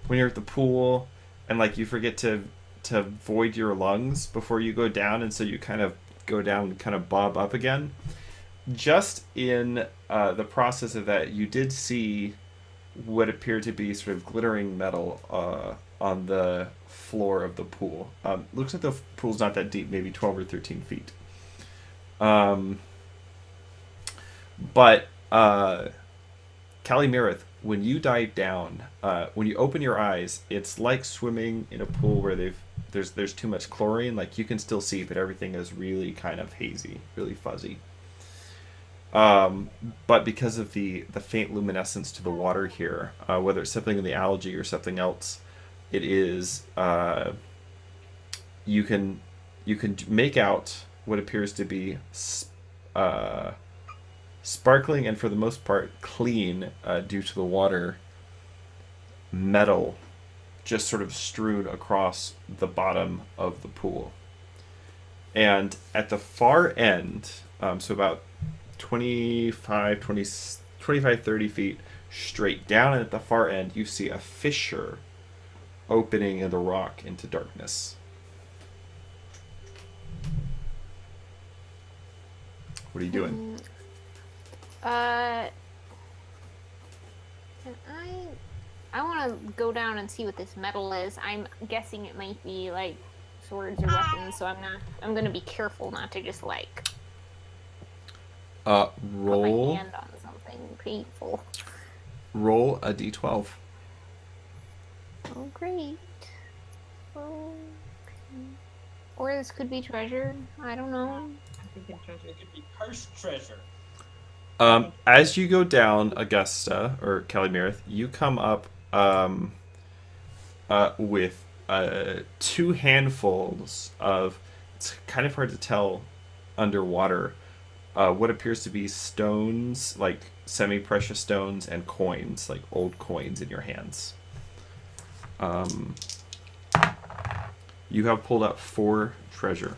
when you're at the pool, and like you forget to void your lungs before you go down, and so you kind of go down, and kind of bob up again. Just in the process of that, you did see what appeared to be sort of glittering metal on the floor of the pool. Looks like the pool's not that deep, maybe 12 or 13 feet. But Callie Mirith, when you dive down, when you open your eyes, it's like swimming in a pool where there's too much chlorine. Like you can still see, but everything is really kind of hazy, really fuzzy. But because of the faint luminescence to the water here, whether it's something in the algae or something else, it is you can make out what appears to be sparkling and for the most part clean due to the water metal just sort of strewn across the bottom of the pool. And at the far end, so about 25, 30 feet straight down, and at the far end you see a fissure opening in the rock into darkness. What are you doing? I want to go down and see what this metal is. I'm guessing it might be like swords or weapons, so I'm gonna be careful not to just like put Roll my hand on something painful. roll a d12. Oh great. Oh, okay. Or this could be treasure. I don't know. It could be cursed treasure. As you go down, Augusta or Kelly Meredith, you come up with 2 handfuls of, it's kind of hard to tell underwater, what appears to be stones, like semi-precious stones and coins, like old coins in your hands. You have pulled up 4 treasure.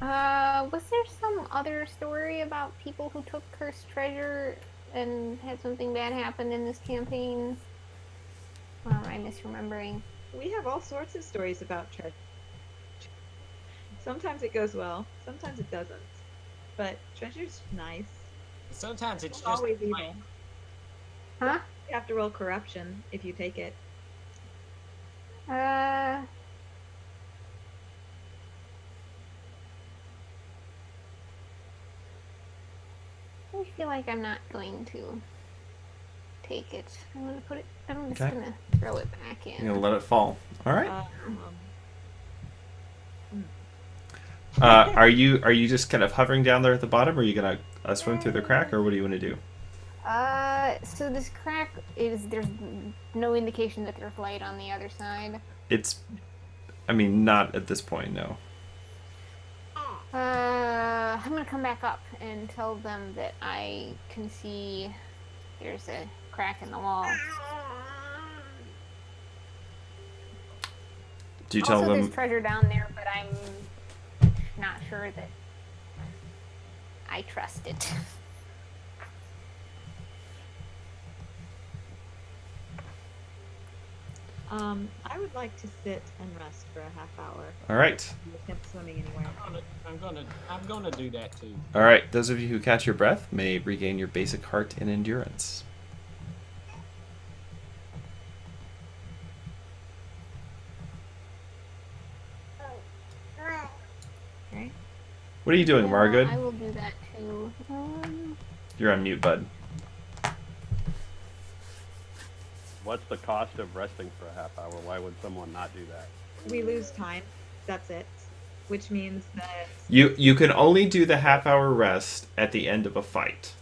Was there some other story about people who took cursed treasure and had something bad happen in this campaign? Or am I misremembering? We have all sorts of stories about treasure. Sometimes it goes well, sometimes it doesn't. But treasure's nice. Sometimes it's It's just always evil. like, Huh? You have to roll corruption if you take it. I feel like I'm not going to take it. I'm gonna put it. I'm just Okay. gonna throw it back in. You're gonna let it fall. All right. Um, Are you just kind of hovering down there at the bottom, or are you gonna swim through the crack, or what do you want to do? So this crack there's no indication that there's light on the other side. It's, I mean, not at this point, no. I'm gonna come back up and tell them that I can see there's a crack in the wall. Do you tell Also, them? there's treasure down there, but I'm not sure that I trust it. I would like to sit and rest for a half hour. All right. No attempt swimming anywhere. I'm gonna do that too. All right. Those of you who catch your breath may regain your basic heart and endurance. Okay. What are you doing, Yeah, Margood? I will do that too. You're on mute, bud. What's the cost of resting for a half hour? Why would someone not do that? We lose time. That's it. Which means that You can only do the half-hour rest at the end of a fight.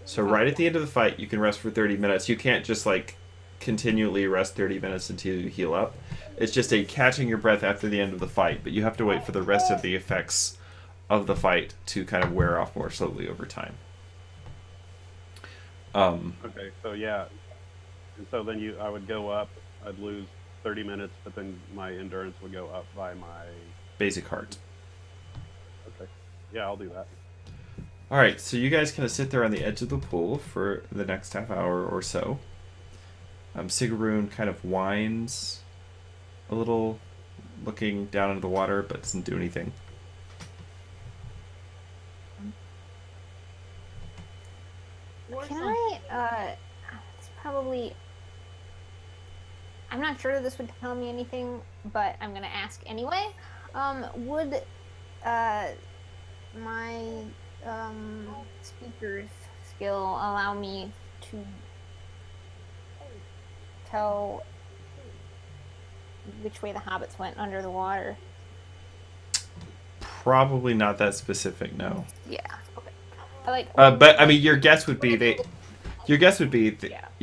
So right at the end of the fight, you can rest for 30 minutes. You can't just like continually rest 30 minutes until you heal up. It's just a catching your breath after the end of the fight, but you have to wait for the rest of the effects of the fight to kind of wear off more slowly over time. Okay, so yeah, and so then I would go up. I'd lose 30 minutes, but then my endurance would go up by my. Basic heart. Okay, yeah, I'll do that. All right, so you guys kind of sit there on the edge of the pool for the next half hour or so. Sigaroon kind of whines a little, looking down into the water, but doesn't do anything. Can I? It's probably. I'm not sure that this would tell me anything, but I'm gonna ask anyway. Would my speaker's skill allow me to tell which way the hobbits went under the water? Probably not that specific, no. Yeah. Okay. I like. But I mean, your guess would be you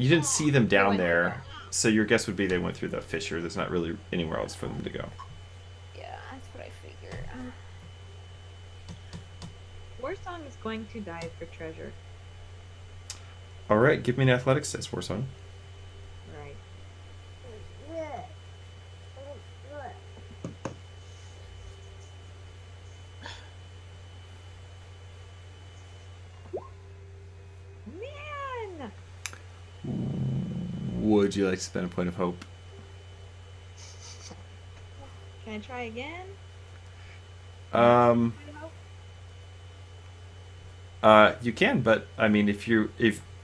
didn't see them down went through there, so your guess would be they went through the fissure. There's not really anywhere else for them to go. Yeah, that's what I figured. Warsong is going to dive for treasure. All right, give me an athletics test, Warsong. Right. Man! Would you like to spend a point of hope? Can I try again? You can, but I mean, if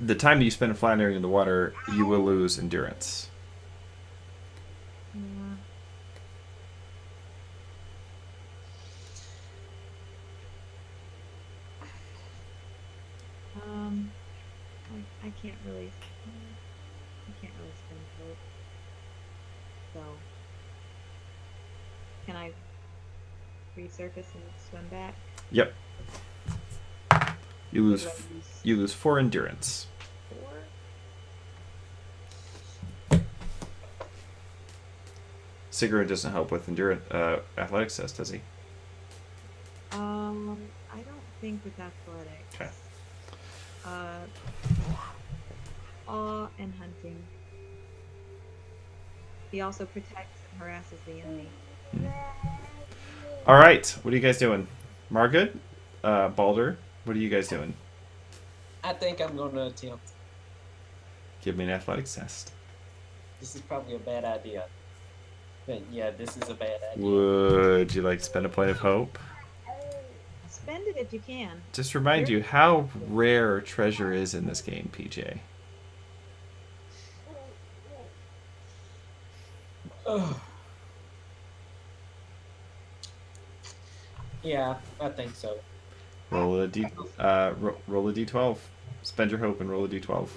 the time that you spend floundering in the water, you will lose endurance. Yeah. I can't really spend hope. So, can I resurface and swim back? Yep. You What lose do I lose? you lose 4 endurance. 4? Sigaroon doesn't help with endurance athletics test, does he? I don't think with athletics. Okay. Awe and hunting. He also protects and harasses the enemy. All right, what are you guys doing? Margood, Balder, what are you guys doing? I think I'm gonna attempt. Give me an athletics test. This is probably a bad idea. But yeah, this is a bad idea. Would you like to spend a point of hope? Spend it if you can. Just remind you how rare treasure is in this game, PJ. Ugh. Yeah, I think so. Roll a roll a d12. Spend your hope and roll a d12.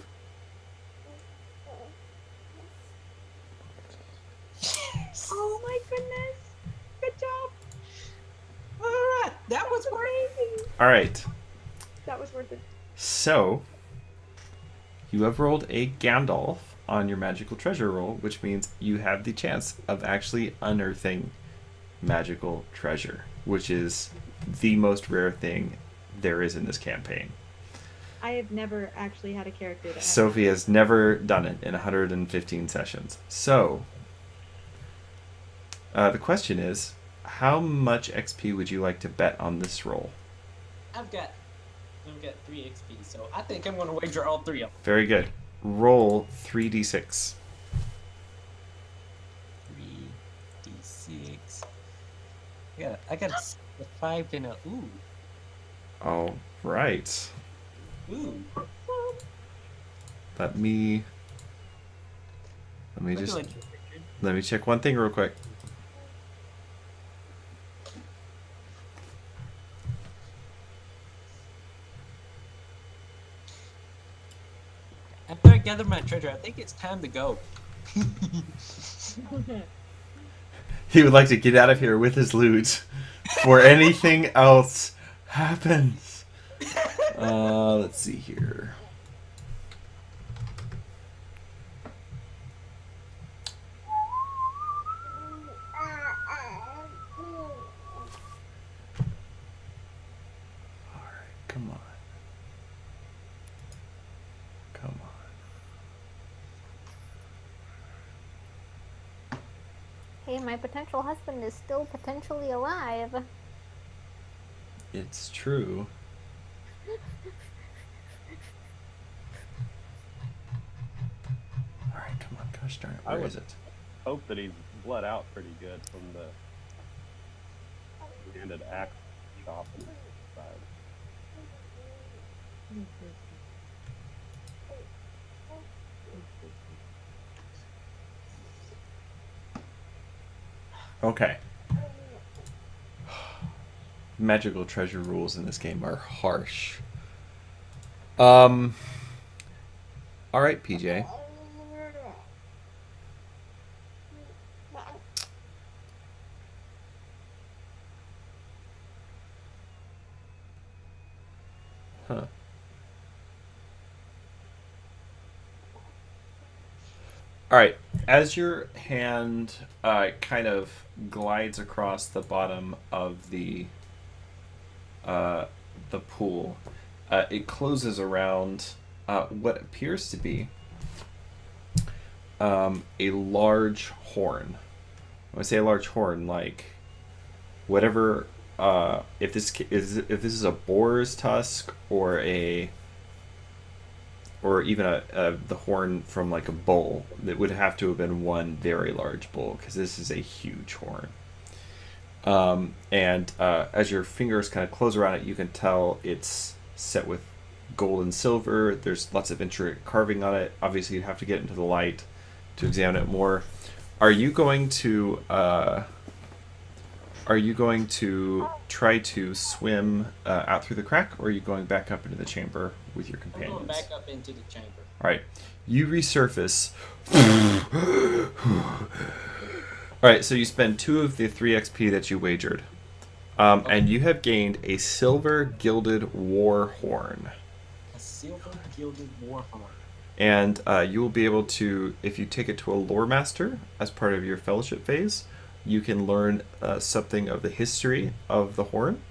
Oh my goodness! Good job! Alright, that was Amazing! All right. That was worth it. So, you have rolled a Gandalf on your magical treasure roll, which means you have the chance of actually unearthing magical treasure, which is the most rare thing there is in this campaign. I have never actually had a character that Sophie has never done it in 115 sessions. So, the question is, how much XP would you like to bet on this roll? I've got 3 XP, so I think I'm gonna wager all 3 of them. Very good. Roll 3d6. I got a 5 and a ooh. All right. Ooh. Let me Looking just like you, Richard. let me check one thing real quick. After I gather my treasure, I think it's time to go. He would like to get out of here with his loot before anything else happens. Let's see here. Alright, come on. Come on. Hey, my potential husband is still potentially alive. It's true. Alright, come on, gosh darn it. I Where would- is it? Hope that he's bled out pretty good from the handed axe chop in his side. Okay. Magical treasure rules in this game are harsh. Alright, PJ. Huh. Alright, as your hand kind of glides across the bottom of the pool, it closes around what appears to be a large horn. When I say a large horn, like whatever, if this is a boar's tusk or even the horn from like a bull, that would have to have been one very large bull, because this is a huge horn. And as your fingers kind of close around it, you can tell it's set with gold and silver. There's lots of intricate carving on it. Obviously, you'd have to get into the light to examine it more. Are you going to try to swim out through the crack, or are you going back up into the chamber with your I'm companions? going back up into the chamber. All right, you resurface. All right, so you spend 2 of the 3 XP that you wagered, and you have gained a silver gilded war horn. A silver gilded war horn. And you will be able to, if you take it to a lore master as part of your fellowship phase, you can learn something of the history of the horn.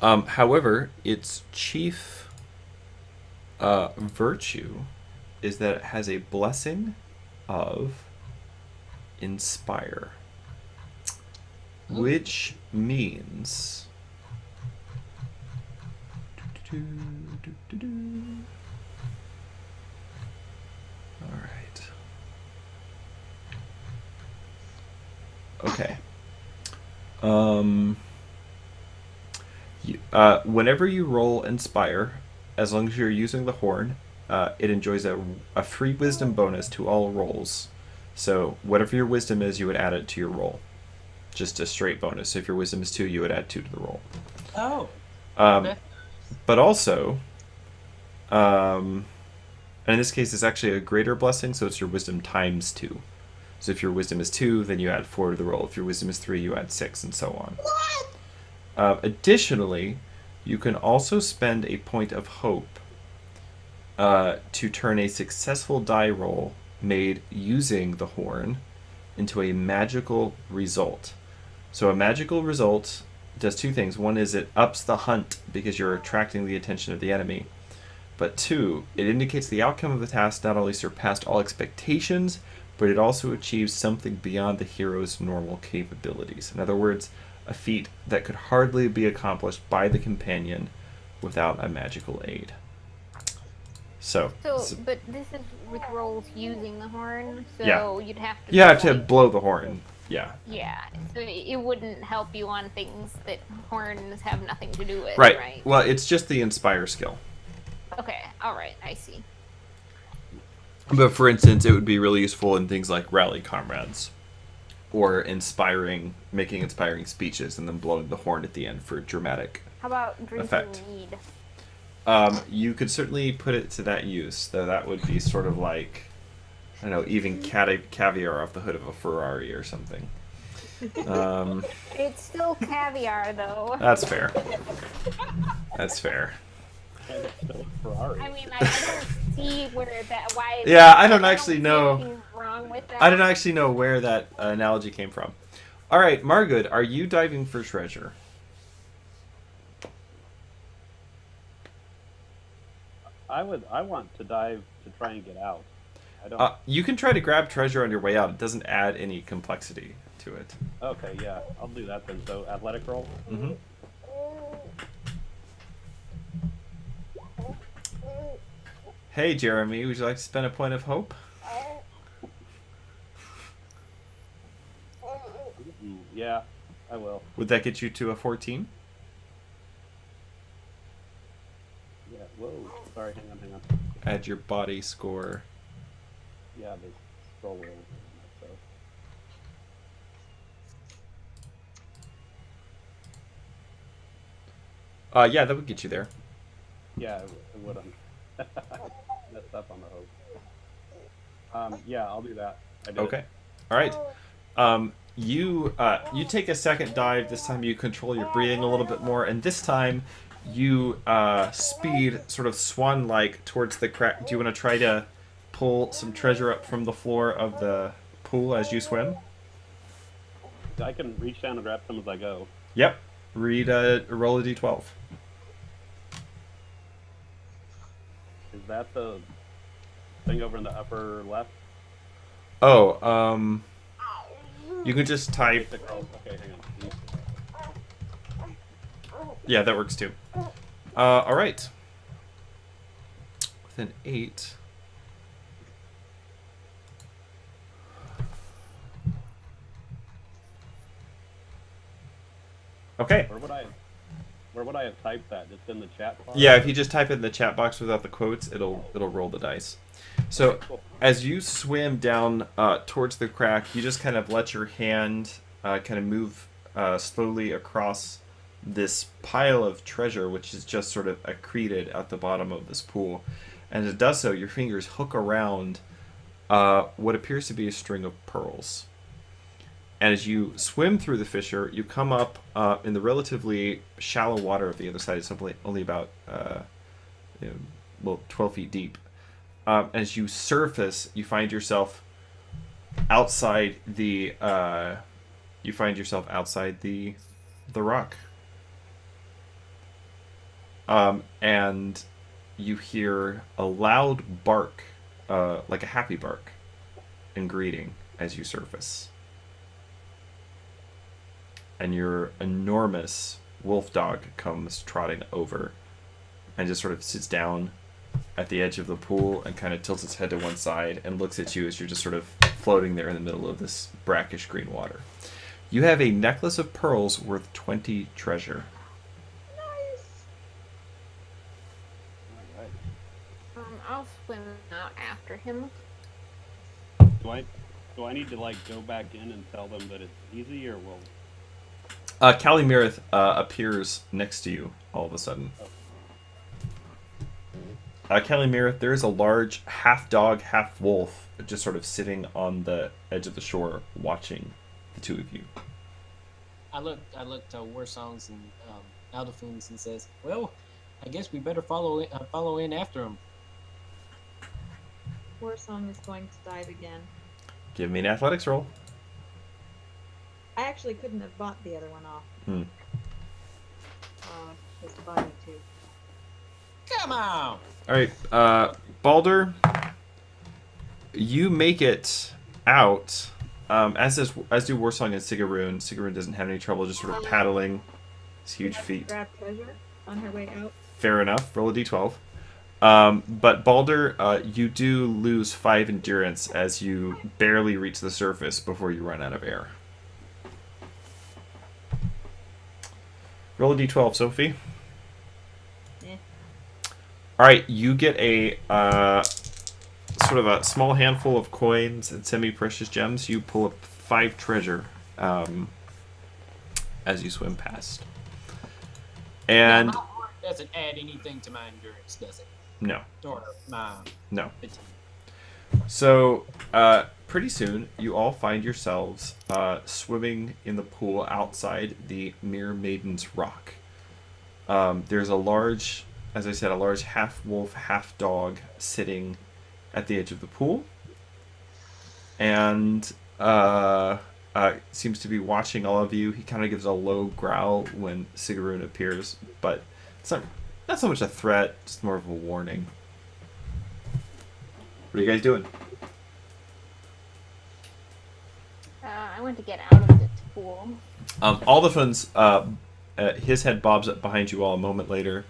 However, its chief virtue is that it has a blessing of inspire, which means all right. Okay. Whenever you roll Inspire, as long as you're using the horn, it enjoys a free wisdom bonus to all rolls. So whatever your wisdom is, you would add it to your roll. Just a straight bonus. So if your wisdom is 2, you would add 2 to the roll. Oh. Um, but also, and in this case, it's actually a greater blessing, so it's your wisdom times 2. So if your wisdom is 2, then you add 4 to the roll. If your wisdom is 3, you add 6, and so on. What? Additionally, you can also spend a point of hope to turn a successful die roll made using the horn into a magical result. So a magical result does 2 things. One is it ups the hunt because you're attracting the attention of the enemy. But 2, it indicates the outcome of the task not only surpassed all expectations, but it also achieves something beyond the hero's normal capabilities. In other words, a feat that could hardly be accomplished by the companion without a magical aid. So But this is with rolls using the horn, so Yeah. you'd have to. you have to blow the horn. Yeah. Yeah, so it wouldn't help you on things that horns have nothing to do with, Right. right? Well, it's just the inspire skill. Okay, alright, I see. But for instance, it would be really useful in things like rally comrades, or making inspiring speeches, and then blowing the horn at the end for dramatic. How about drinking Effect. mead? You could certainly put it to that use, though that would be sort of like, I don't know, even caviar off the hood of a Ferrari or something. It's still caviar, though. That's fair. That's fair. And it's still a Ferrari. I mean, I don't see why. Yeah, I don't actually see know. anything wrong with that. I don't actually know where that analogy came from. All right, Margood, are you diving for treasure? I want to dive to try and get out. I don't. You can try to grab treasure on your way out. It doesn't add any complexity to it. Okay, yeah, I'll do that then. So athletic roll. Mm-hmm. Hey, Jeremy, would you like to spend a point of hope? Yeah, I will. Would that get you to a 14? Yeah. Whoa. Sorry. Hang on. Add your body score. Yeah, the scroll wheel. So. Yeah, that would get you there. Yeah, it would. Messed up on the hope. Yeah, I'll do that. I did Okay. it. All right. You take a second dive. This time you control your breathing a little bit more, and this time you speed sort of swan-like towards the crack. Do you want to try to pull some treasure up from the floor of the pool as you swim? I can reach down and grab some as I go. Yep. Roll a d12. Is that the thing over in the upper left? Oh, you can just type. Basic roll. Okay, hang on. Yeah, that works too. All right. With an 8. Okay. Where would I have typed that? Just in the chat box? Yeah, if you just type it in the chat box without the quotes, it'll roll the dice. So Okay, cool. as you swim down towards the crack, you just kind of let your hand kind of move slowly across this pile of treasure, which is just sort of accreted at the bottom of this pool. And as it does so, your fingers hook around what appears to be a string of pearls. And as you swim through the fissure, you come up in the relatively shallow water of the other side. It's only about 12 feet deep. As you surface, you find yourself outside the rock. And you hear a loud bark, like a happy bark, in greeting as you surface. And your enormous wolf dog comes trotting over and just sort of sits down at the edge of the pool and kind of tilts its head to one side and looks at you as you're just sort of floating there in the middle of this brackish green water. You have a necklace of pearls worth 20 treasure. I'll swim out after him. Do I need to go back in and tell them that it's easy, or will? Callie Mirith appears next to you all of a sudden. Callie Mirith, there is a large half dog, half wolf just sort of sitting on the edge of the shore watching the two of you. I look to War Songs and Aldafoons and says, "Well, I guess we better follow in after him." Warsong is going to dive again. Give me an athletics roll. I actually couldn't have bought the other one off. Just body too. Come on! Alright, Balder, you make it out, as do Warsong and Sigaroon. Sigaroon doesn't have any trouble just sort of paddling his huge feet. Grab treasure on her way out. Fair enough, roll a d12. But Balder, you do lose 5 endurance as you barely reach the surface before you run out of air. Roll a d12, Sophie. Eh. All right, you get a sort of a small handful of coins and semi-precious gems. You pull up 5 treasure as you swim past. And Now, my ward doesn't add anything to my endurance, does it? no, Or my no. fatigue. So pretty soon, you all find yourselves swimming in the pool outside the Mere Maiden's Rock. There's a large, as I said, a large half wolf, half dog sitting at the edge of the pool, and seems to be watching all of you. He kind of gives a low growl when Sigarun appears, but it's not so much a threat, just more of a warning. What are you guys doing? I want to get out of this pool. Aldophan's, his head bobs up behind you all a moment later.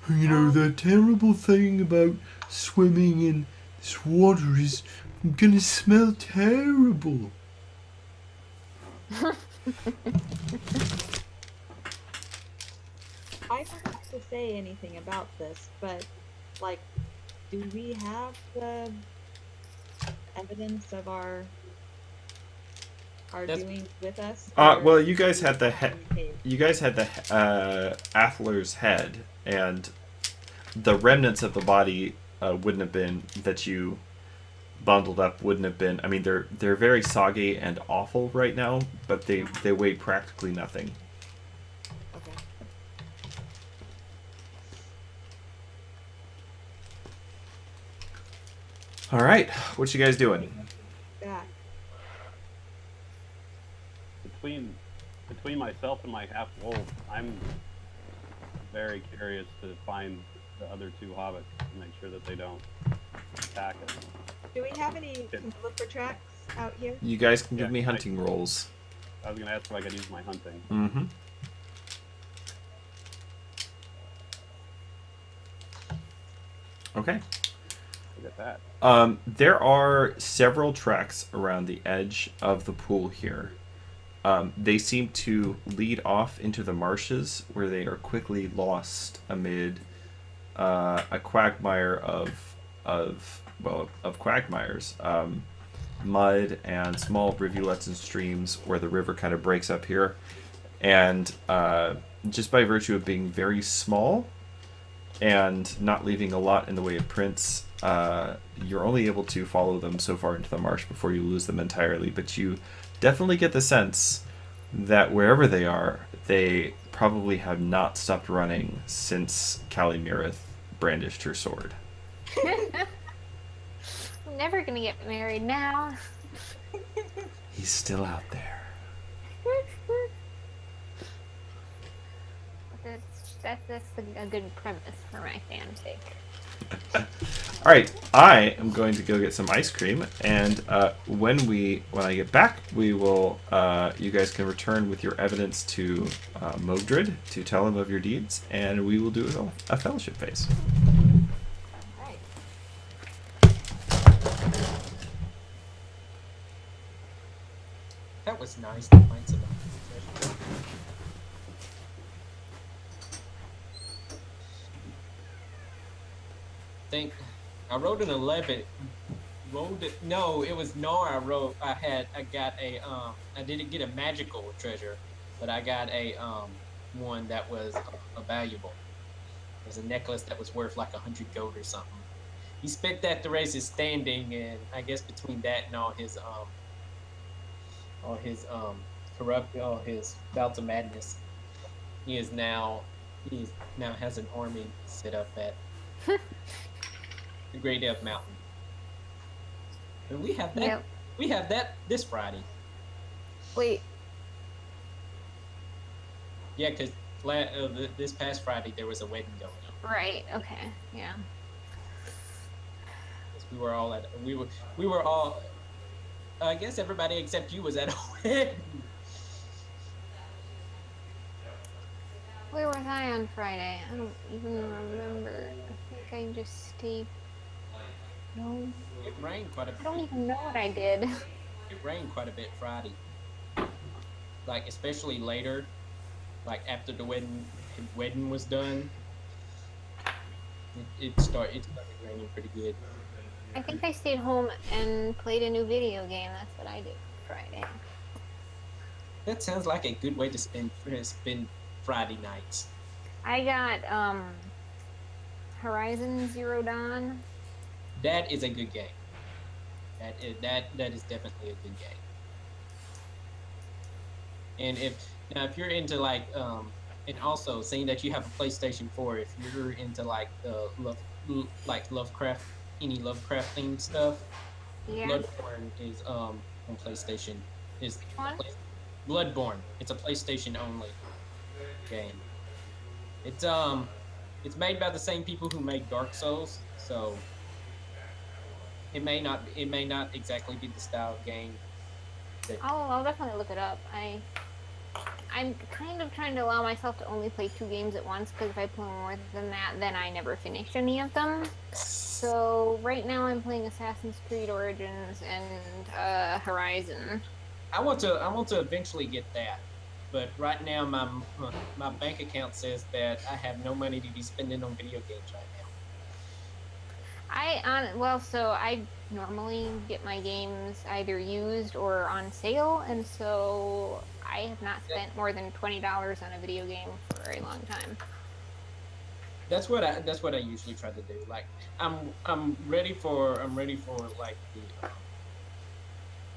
You know, the terrible thing about swimming in this water is I'm gonna smell terrible. I don't have to say anything about this, but like, do we have the evidence of our That's- doings with us? Well, or you guys had the okay. you guys had the Athler's head, and the remnants of the body wouldn't have been that you bundled up. Wouldn't have been. I mean, they're very soggy and awful right now, but they weigh practically nothing. Okay. All right, what you guys doing? Back. Between myself and my half wolf, I'm very curious to find the other 2 hobbits and make sure that they don't attack us. Do we have any flipper tracks out here? You guys can give Yeah, me hunting rolls. I was gonna ask if I could use my hunting. Mm-hmm. Okay. Look at that. There are several tracks around the edge of the pool here. They seem to lead off into the marshes, where they are quickly lost amid a quagmire of quagmires, mud and small rivulets and streams, where the river kind of breaks up here, and just by virtue of being very small and not leaving a lot in the way of prints, you're only able to follow them so far into the marsh before you lose them entirely. But you definitely get the sense that wherever they are, they probably have not stopped running since Callie Mirith brandished her sword. I'm never gonna get married now. He's still out there. That's a good premise for my fanfic. All right, I am going to go get some ice cream, and when I get back, we will. You guys can return with your evidence to Mogdred to tell him of your deeds, and we will do a fellowship phase. Right. That was nice to find some treasure. I wrote an 11. No, it was Nora. I didn't get a magical treasure, but I got a one that was a valuable. It was a necklace that was worth like 100 gold or something. He spent that to raise his standing, and I guess between that and all his bouts of madness, he now has an army set up at the Great Elf Mountain. And we have that. Yep. We have that this Friday. Wait, Yeah, because this past Friday there was a wedding going on. right? Okay, yeah. 'Cause we were all. I guess everybody except you was at a wedding. Where was I on Friday? I don't even remember. I think I just stayed. No, It rained quite a I bit. don't even know what I did. It rained quite a bit Friday. Like especially later, like after the wedding was done, it started raining pretty good. I think I stayed home and played a new video game. That's what I did Friday. That sounds like a good way to spend Friday nights. I got Horizon Zero Dawn. That is a good game. That is definitely a good game. And if you're into like and also seeing that you have a PlayStation 4, if you're into like Lovecraft, any Lovecraft themed stuff, Yeah. Bloodborne is on PlayStation. Is Which one? Bloodborne. It's a PlayStation only game. It's made by the same people who made Dark Souls, so it may not exactly be the style of game that I'll definitely look it up. I'm kind of trying to allow myself to only play 2 games at once, because if I play more than that, then I never finish any of them. So right now I'm playing Assassin's Creed Origins and Horizon. I want to eventually get that. But right now my bank account says that I have no money to be spending on video games right now. So I normally get my games either used or on sale, and so I have not spent more than $20 on a video game for a very long time. That's what I usually try to do. Like I'm ready for like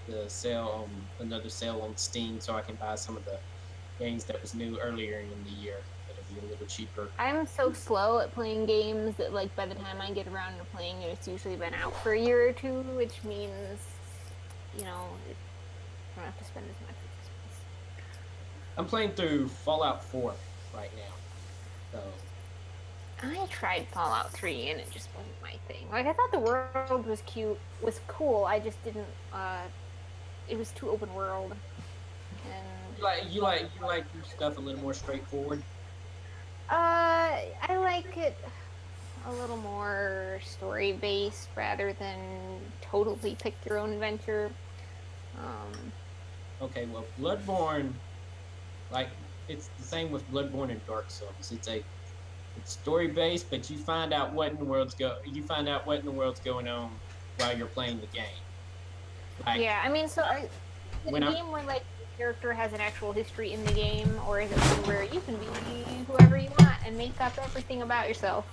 the sale another sale on Steam, so I can buy some of the games that was new earlier in the year that'll be a little cheaper. I'm so slow at playing games that, like, by the time I get around to playing it, it's usually been out for a year or two, which means, you know, I don't have to spend as much as this. I'm playing through Fallout 4 right now. So I tried Fallout 3 and it just wasn't my thing. Like, I thought the world was cool. I just didn't. It was too open world. And you like your stuff a little more straightforward. I like it a little more story based rather than totally pick your own adventure. Okay, well, Bloodborne, like it's the same with Bloodborne and Dark Souls. It's story based, but you find out what in the world's going on while you're playing the game. Like, yeah, I mean, so is it a game where, like, the character has an actual history in the game, or is it one where you can be whoever you want and make up everything about yourself?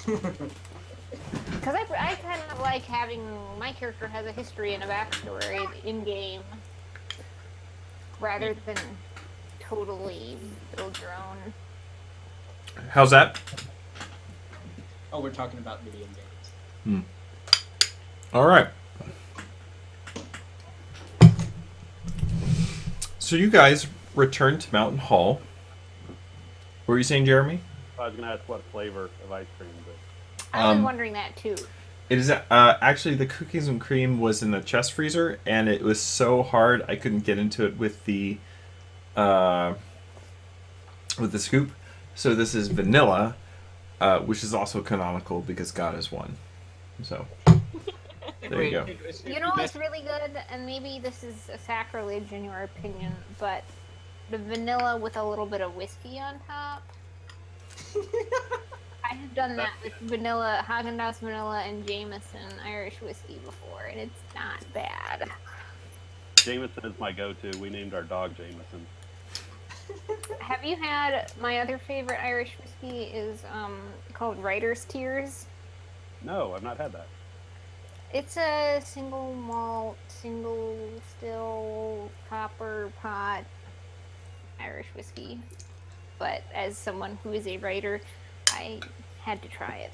Because I kind of like having my character has a history and a backstory in game, rather than totally build your own. How's that? Oh, we're talking about video games. All right. So you guys returned to Mountain Hall. What were you saying, Jeremy? I was going to ask what flavor of ice cream, but I was wondering that too. It is actually the cookies and cream was in the chest freezer, and it was so hard I couldn't get into it with the scoop. So this is vanilla, which is also canonical because God is one. So there you go. You know what's really good, and maybe this is a sacrilege in your opinion, but the vanilla with a little bit of whiskey on top. I have done that with vanilla, Haagen-Dazs vanilla and Jameson Irish whiskey before, and it's not bad. Jameson is my go-to. We named our dog Jameson. Have you had my other favorite Irish whiskey is called Writer's Tears? No, I've not had that. It's a single malt, single still copper pot Irish whiskey. But as someone who is a writer, I had to try it.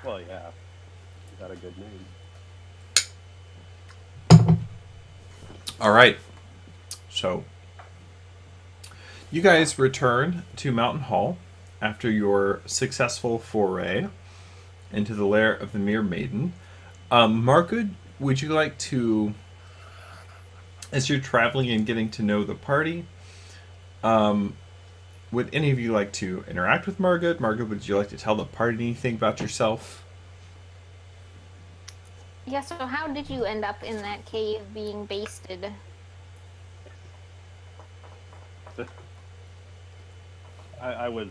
Well, yeah. You got a good name. All right. So you guys return to Mountain Hall after your successful foray into the lair of the Mere Maiden. Mirkwood, would you like to, as you're traveling and getting to know the party, would any of you like to interact with Mirkwood? Mirkwood, would you like to tell the party anything about yourself? Yeah, so how did you end up in that cave being basted? I was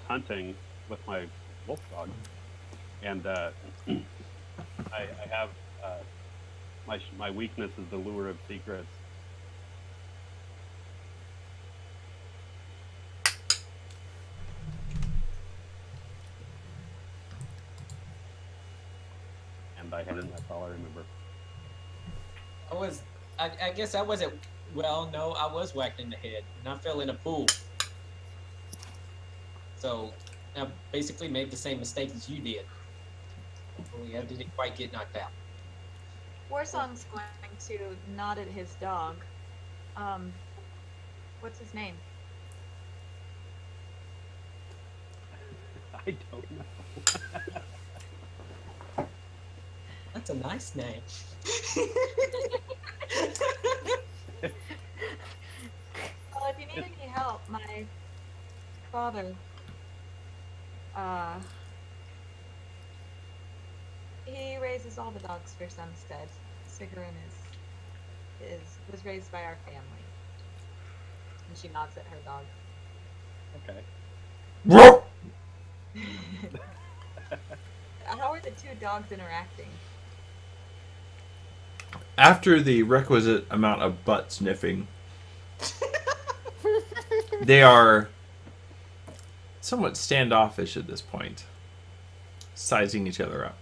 hunting with my wolf dog, and I have my weakness is the lure of secrets. And I hadn't. That's all I remember. I guess I wasn't. Well, no, I was whacked in the head, and I fell in a pool. So I basically made the same mistake as you did. Only I didn't quite get knocked out. Warsong's going to nod at his dog. What's his name? I don't know. That's a nice name. Well, if you need any help, my father, he raises all the dogs for Sunstead. Sigrun was raised by our family. And she nods at her dog. Okay. How are the two dogs interacting? After the requisite amount of butt sniffing, they are somewhat standoffish at this point, sizing each other up.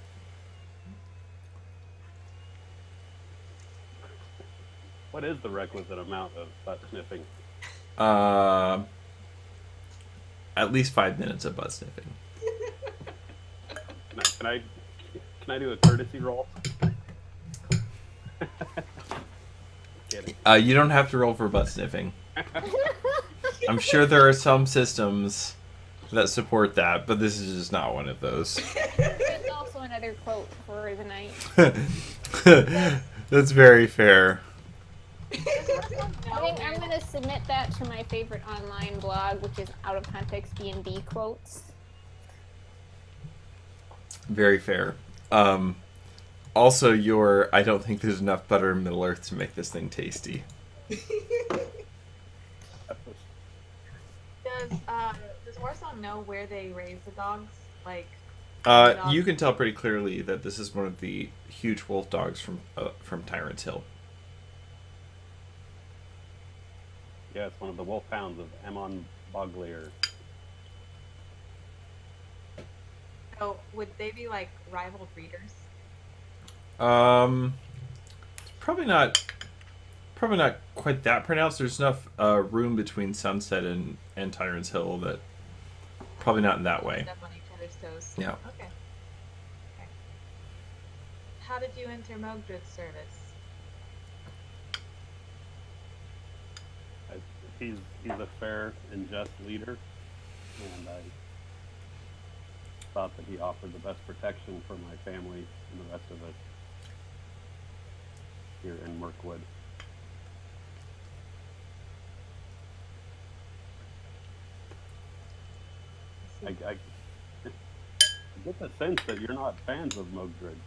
What is the requisite amount of butt sniffing? At least 5 minutes of butt sniffing. Can I do a courtesy roll? Kidding. You don't have to roll for butt sniffing. I'm sure there are some systems that support that, but this is just not one of those. There's also another quote for the night. That's very fair. I think I'm going to submit that to my favorite online blog, which is Out of Context D&D Quotes. Very fair. Also, I don't think there's enough butter in Middle Earth to make this thing tasty. Does Warsong know where they raise the dogs? Like, You can tell pretty clearly that this is one of the huge wolf dogs from Tyrant's Hill. Yeah, it's one of the wolf hounds of Amon Boglier. so would they be like rival breeders? Probably not quite that pronounced. There's enough room between Sunset and Tyrant's Hill that probably not in that way. Step on each other's toes. Yeah. Okay. How did you enter Mogdred's service? He's a fair and just leader, and I thought that he offered the best protection for my family and the rest of us here in Mirkwood. I get the sense that you're not fans of Mogdred.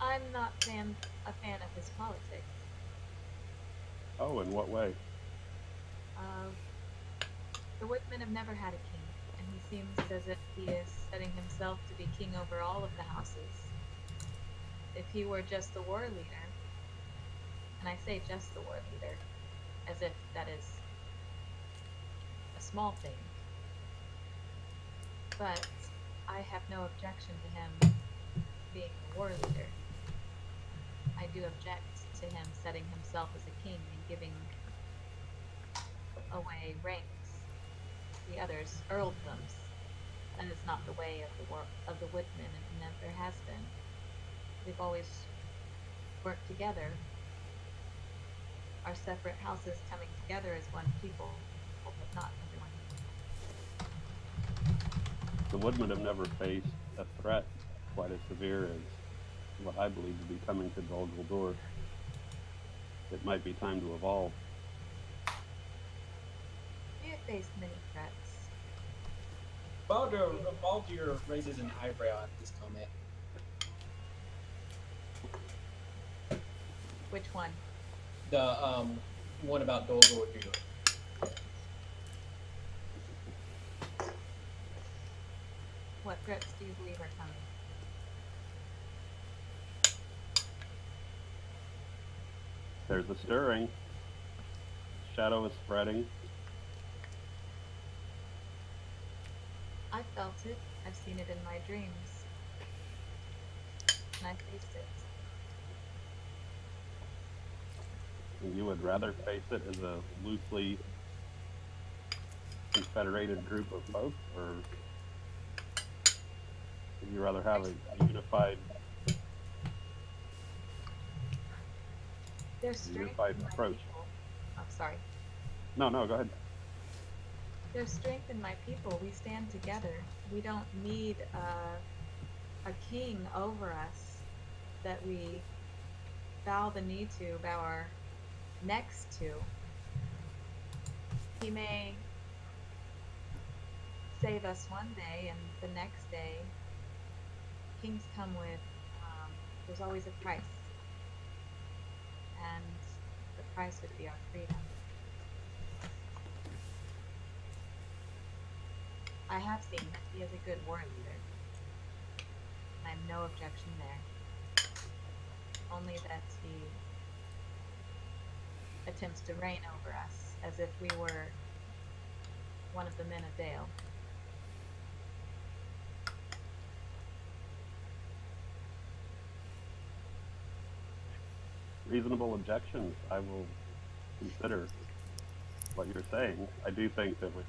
I'm not a fan of his politics. Oh, in what way? The Woodmen have never had a king, and he seems as if he is setting himself to be king over all of the houses. If he were just the war leader, and I say just the war leader, as if that is a small thing, but I have no objection to him being the war leader. I do object to him setting himself as a king and giving away ranks to the others, earldoms. That is not the way of the Woodmen, and never has been. We've always worked together, our separate houses coming together as one people, but not everyone. The Woodmen have never faced a threat quite as severe as what I believe to be coming to Dol Guldur. It might be time to evolve. We have faced many threats. Baldur raises an eyebrow at this comment. Which one? The one about Dol Guldur. What threats do you believe are coming? There's a stirring. Shadow is spreading. I felt it. I've seen it in my dreams. And I faced it. And you would rather face it as a loosely confederated group of folks, or would you rather have a unified There's strength unified in my approach? people. Oh, sorry. No, go ahead. There's strength in my people. We stand together. We don't need a king over us that we bow the knee to, bow our necks to. He may save us one day, and the next day, kings come with, there's always a price. And the price would be our freedom. I have seen that he is a good war leader. And I have no objection there. Only that he attempts to reign over us as if we were one of the men of Dale. Reasonable objections. I will consider what you're saying. I do think that we're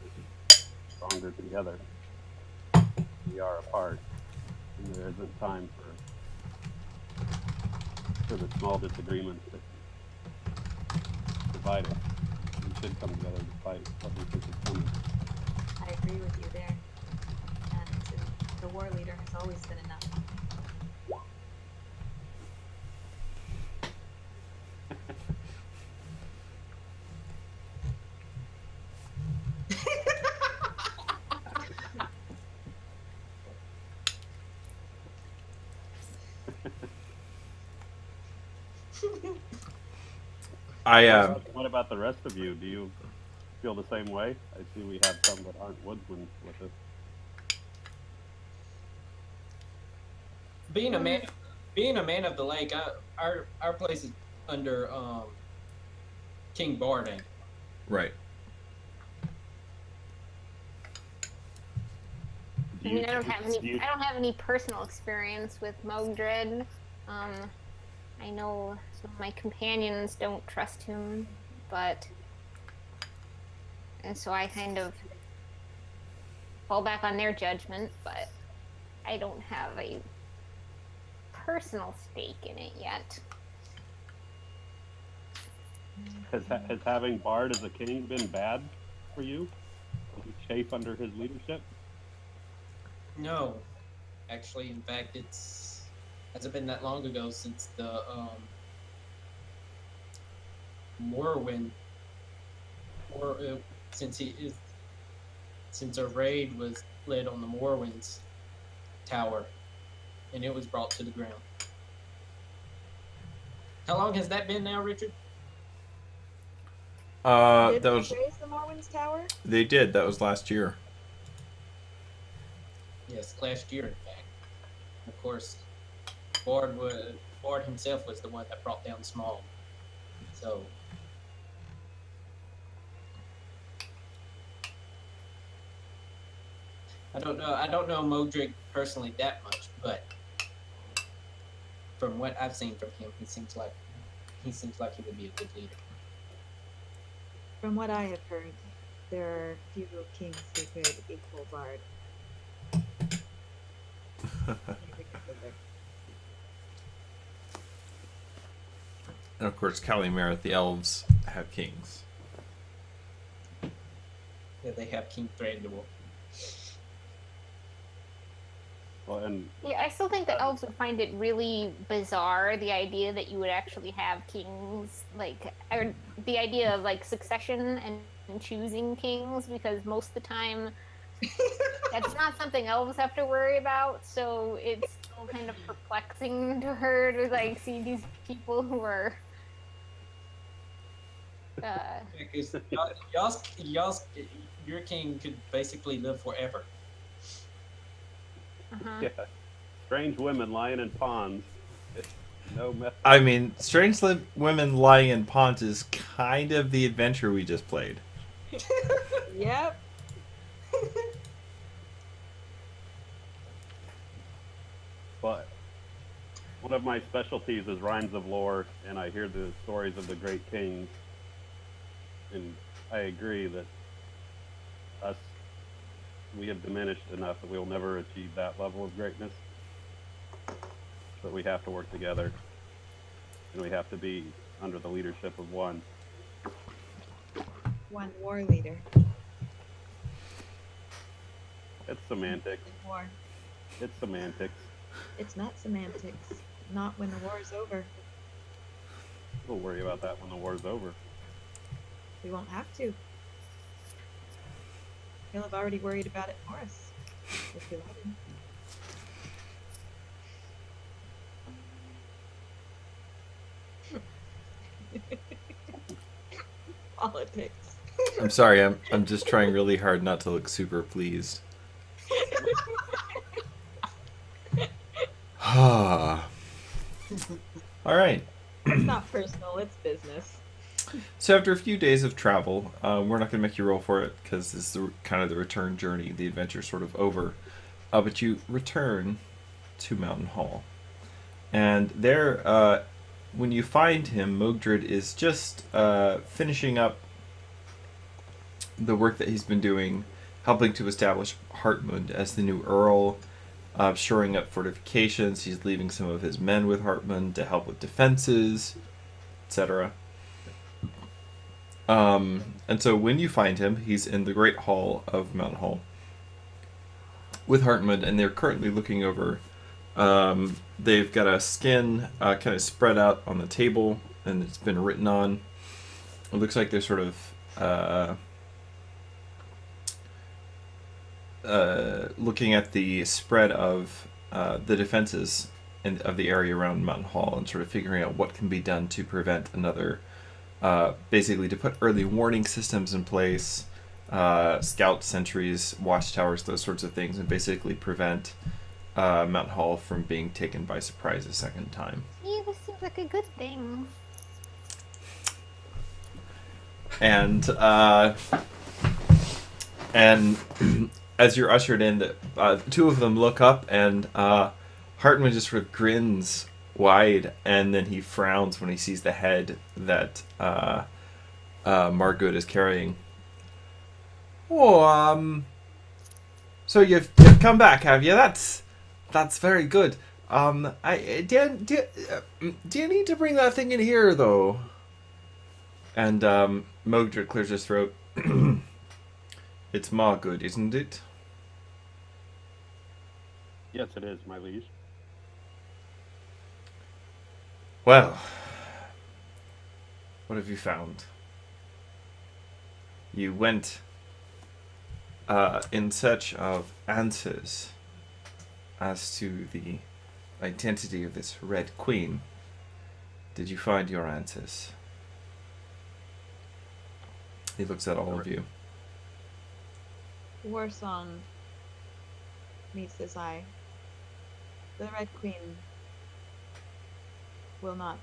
stronger together. We are apart, and there isn't time for the small disagreements that divide us. We should come together to fight what we think is coming. I agree with you there. And the war leader has always been enough. What about the rest of you? Do you feel the same way? I see we have some that aren't woodsmen with us. Being a man of the lake, our place is under King Barding. Right. I mean, I don't have any personal experience with Mogdred. I know some of my companions don't trust him, and so I kind of fall back on their judgment, but I don't have a personal stake in it yet. Has having Bard as a king been bad for you? Did you chafe under his leadership? No, actually, in fact, hasn't been that long ago since the Morrowind, since a raid was led on the Morrowind's tower, and it was brought to the ground. How long has that been now, Richard? Did That we was raise the Morwin's tower? they did. That was last year. Yes, last year, in fact. Of course, Bard himself was the one that brought down Small. So, I don't know Modric personally that much, but from what I've seen from him, he seems like he would be a good leader. From what I have heard, there are few kings who could equal Bard. And of course, Calimere, the elves have kings. Yeah, they have King Thranduil. Well, and Yeah, I still think the elves would find it really bizarre, the idea that you would actually have kings, or the idea of succession and choosing kings, because most of the time that's not something elves have to worry about. So it's still kind of perplexing to her to see these people who are. Because your king could basically live forever. Uh-huh. Yeah. Strange women lying in ponds. No method. I mean, Strange Women Lying in Ponds is kind of the adventure we just played. Yep. But one of my specialties is rhymes of lore, and I hear the stories of the great kings. And I agree that we have diminished enough that we will never achieve that level of greatness. But we have to work together, and we have to be under the leadership of one. One war leader. It's semantics. War. It's semantics. It's not semantics. Not when the war is over. We'll worry about that when the war's over. We won't have to. He'll have already worried about it for us. If we let him. Politics. I'm sorry, I'm just trying really hard not to look super pleased. All right. It's not personal, it's business. So after a few days of travel, we're not going to make you roll for it because this is kind of the return journey. The adventure's sort of over. But you return to Mountain Hall. And there, when you find him, Mogdred is just finishing up the work that he's been doing, helping to establish Hartmund as the new Earl, shoring up fortifications. He's leaving some of his men with Hartmund to help with defenses, etc. And so when you find him, he's in the Great Hall of Mountain Hall with Hartmund, and they're currently looking over. They've got a skin kind of spread out on the table, and it's been written on. It looks like they're sort of looking at the spread of the defenses of the area around Mountain Hall and sort of figuring out what can be done to prevent another, basically to put early warning systems in place, scout sentries, watchtowers, those sorts of things, and basically prevent Mountain Hall from being taken by surprise a second time. Yeah, this seems like a good thing. And as you're ushered in, the two of them look up, and Hartman just sort of grins wide, and then he frowns when he sees the head that Margood is carrying. Oh, so you've come back, have you? That's very good. Do you need to bring that thing in here, though? And Mogdred clears his throat. It's Margood, isn't it? Yes, it is, my liege. Well, what have you found? You went in search of answers as to the identity of this Red Queen. Did you find your answers? He looks at all of you. Warsong meets his eye. The Red Queen will not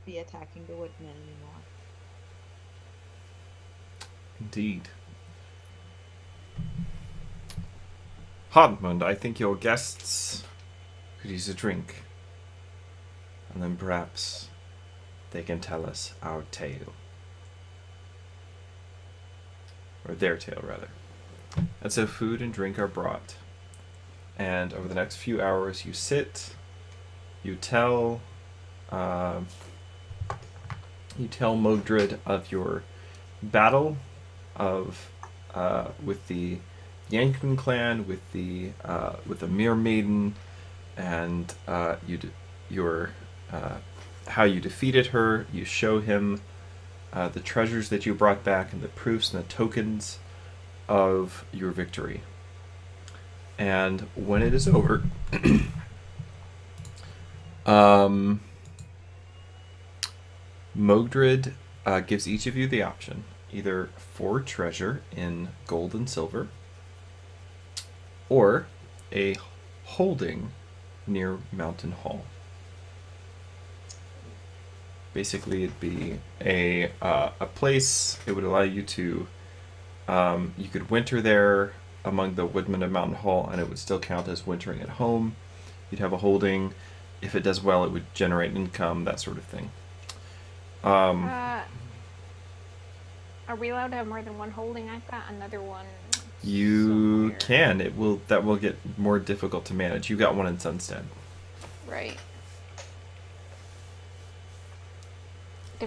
be attacking the woodmen anymore. Indeed. Hartmund, I think your guests could use a drink. And then perhaps they can tell us our tale. Or their tale, rather. And so food and drink are brought. And over the next few hours, you sit, you tell Mogdred of your battle with the Yankton clan, with the Mere Maiden, and how you defeated her. You show him the treasures that you brought back and the proofs and the tokens of your victory. And when it is over, Mogdred gives each of you the option, either for treasure in gold and silver, or a holding near Mountain Hall. Basically, it'd be a place. It would allow you to you could winter there among the woodmen of Mountain Hall, and it would still count as wintering at home. You'd have a holding. If it does well, it would generate income, that sort of thing. Are we allowed to have more than one holding? I've got another one. You somewhere. can. That will get more difficult to manage. You got one in Sunstead. Right.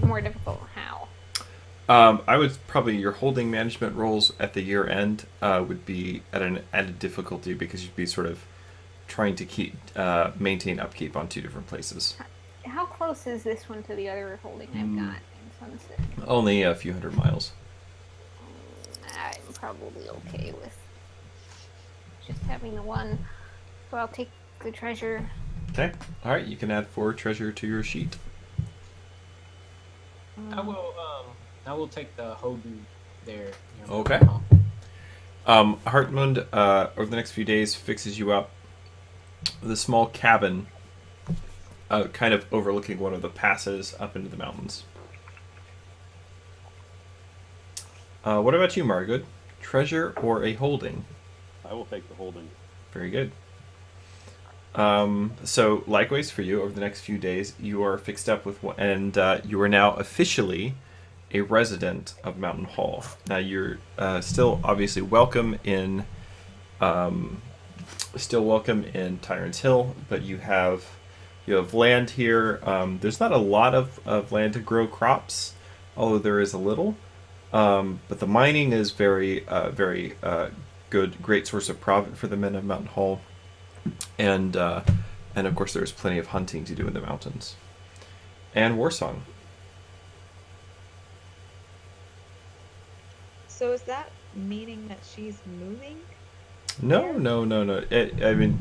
More difficult. How? I would probably your holding management roles at the year end would be at an added difficulty because you'd be sort of trying to maintain upkeep on two different places. How close is this one to the other holding I've got in Sunset? Only a few hundred miles. I'm probably okay with just having the one. So I'll take the treasure. Okay. All right. You can add 4 treasure to your sheet. I will take the Hoden there. Okay. Hartmund, over the next few days, fixes you up with a small cabin kind of overlooking one of the passes up into the mountains. What about you, Margood? Treasure or a holding? I will take the holding. Very good. So, likewise for you, over the next few days, you are fixed up with one, and you are now officially a resident of Mountain Hall. Now, you're still obviously welcome in Tyrant's Hill, but you have land here. There's not a lot of land to grow crops, although there is a little. But the mining is very good, great source of profit for the men of Mountain Hall. And of course there's plenty of hunting to do in the mountains. And Warsong. So is that meaning that she's moving? No. I mean,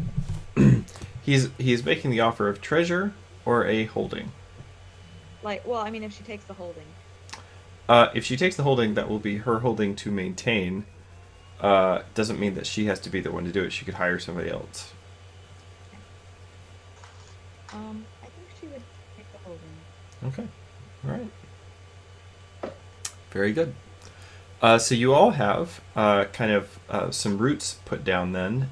he's making the offer of treasure or a holding. I mean, if she takes the holding. If she takes the holding, that will be her holding to maintain. Doesn't mean that she has to be the one to do it. She could hire somebody else. I think she would take the holding. Okay. All right. Very good. So you all have kind of some roots put down then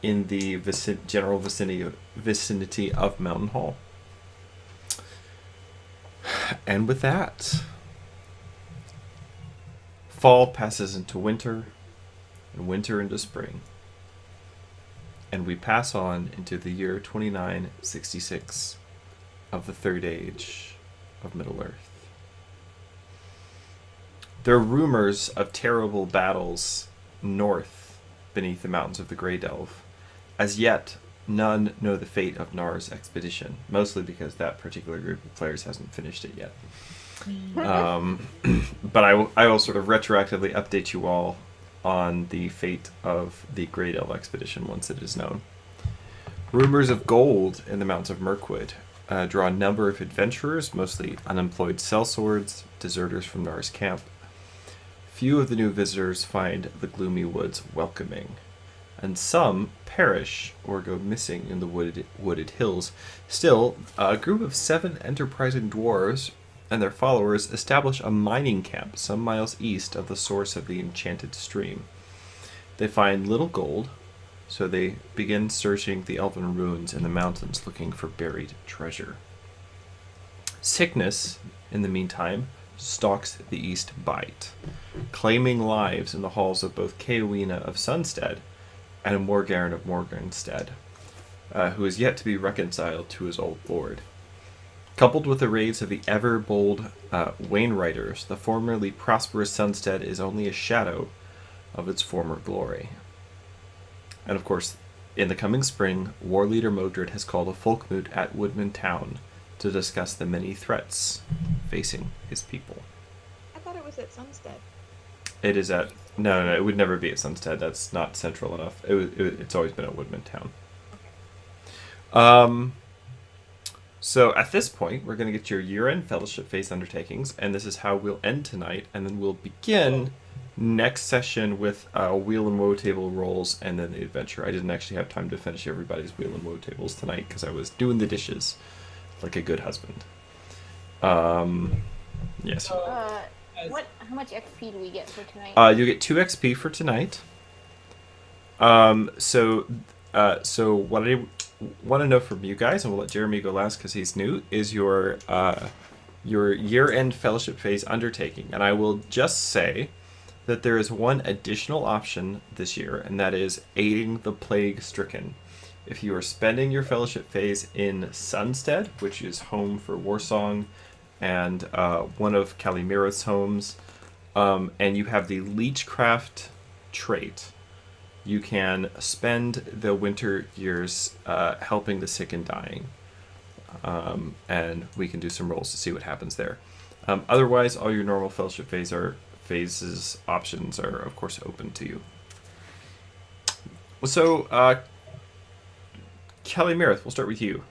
in the general vicinity of Mountain Hall. And with that, fall passes into winter, and winter into spring. And we pass on into the year 2966 of the Third Age of Middle-earth. There are rumors of terrible battles north beneath the mountains of the Grey Delve. As yet, none know the fate of Nar's expedition, mostly because that particular group of players hasn't finished it yet. But I will sort of retroactively update you all on the fate of the Grey Delve expedition once it is known. Rumors of gold in the mountains of Mirkwood draw a number of adventurers, mostly unemployed sellswords, deserters from Nar's camp. Few of the new visitors find the gloomy woods welcoming, and some perish or go missing in the wooded hills. Still, a group of 7 enterprising dwarves and their followers establish a mining camp some miles east of the source of the enchanted stream. They find little gold, so they begin searching the elven ruins in the mountains looking for buried treasure. Sickness, in the meantime, stalks the East Bight, claiming lives in the halls of both Caowina of Sunstead and Morgarin of Morganstead, who is yet to be reconciled to his old lord. Coupled with the raids of the ever-bold Wainwriters, the formerly prosperous Sunstead is only a shadow of its former glory. And of course, in the coming spring, war leader Modred has called a folkmoot at Woodman Town to discuss the many threats facing his people. I thought it was at Sunstead. It is at... No, it would never be at Sunstead. That's not central enough. It's always been at Woodman Town. Okay. So at this point, we're going to get your year-end fellowship phase undertakings, and this is how we'll end tonight, and then we'll begin next session with wheel and woe table rolls and then the adventure. I didn't actually have time to finish everybody's wheel and woe tables tonight because I was doing the dishes like a good husband. Yes. How much XP do we get for tonight? You'll get 2 XP for tonight. So what I want to know from you guys, and we'll let Jeremy go last because he's new, is your year-end fellowship phase undertaking. And I will just say that there is one additional option this year, and that is aiding the plague-stricken. If you are spending your fellowship phase in Sunstead, which is home for Warsong and one of Calimera's homes, and you have the Leechcraft trait, you can spend the winter years helping the sick and dying. And we can do some rolls to see what happens there. Otherwise, all your normal fellowship phases options are, of course, open to you. So, Calimera, we'll start with you,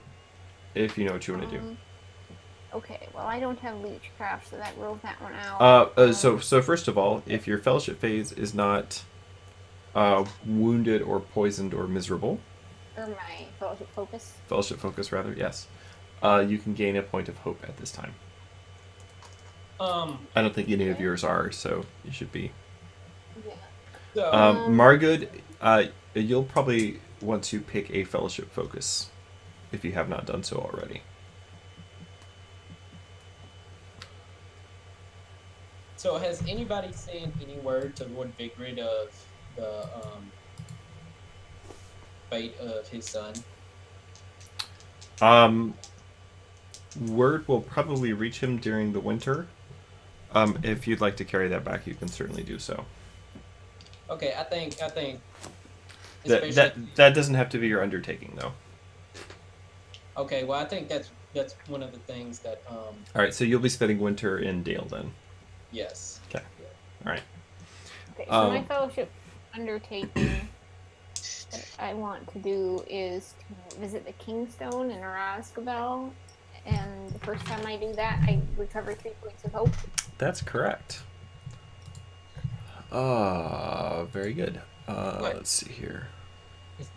if you know what you want to do. Okay, well, I don't have Leechcraft, so that rules that one out. So first of all, if your fellowship phase is not wounded or poisoned or miserable, Or my fellowship focus. rather, yes, you can gain a point of hope at this time. I don't think any of yours are, so you should be. Yeah. So, Margood, you'll probably want to pick a fellowship focus if you have not done so already. so has anybody said any word to Lord Vigrid of the fate of his son? Word will probably reach him during the winter. If you'd like to carry that back, you can certainly do so. Okay, I think. That doesn't have to be your undertaking, though. Okay, well, I think that's one of the things that. All right, so you'll be spending winter in Dale then. Yes. Okay. All right. Okay, so my fellowship undertaking that I want to do is to visit the Kingstone in Roscabel, and the first time I do that, I recover 3 points of hope. That's correct. Very good. Let's see here. Is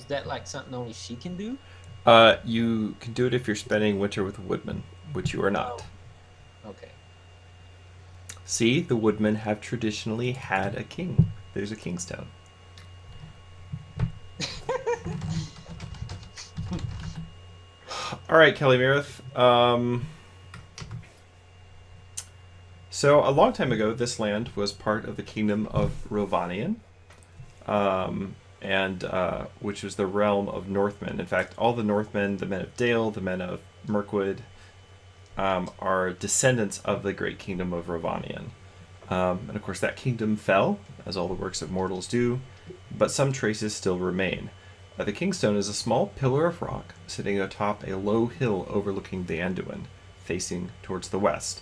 that like something only she can do? You can do it if you're spending winter with a woodman, which you are not. Oh. Okay. See, the woodmen have traditionally had a king. There's a Kingstone. All right, Kelly Meredith. So a long time ago, this land was part of the kingdom of Rovanian, which was the realm of Northmen. In fact, all the Northmen, the men of Dale, the men of Mirkwood, are descendants of the great kingdom of Rovanian. And of course, that kingdom fell, as all the works of mortals do, but some traces still remain. The Kingstone is a small pillar of rock sitting atop a low hill overlooking the Anduin, facing towards the west.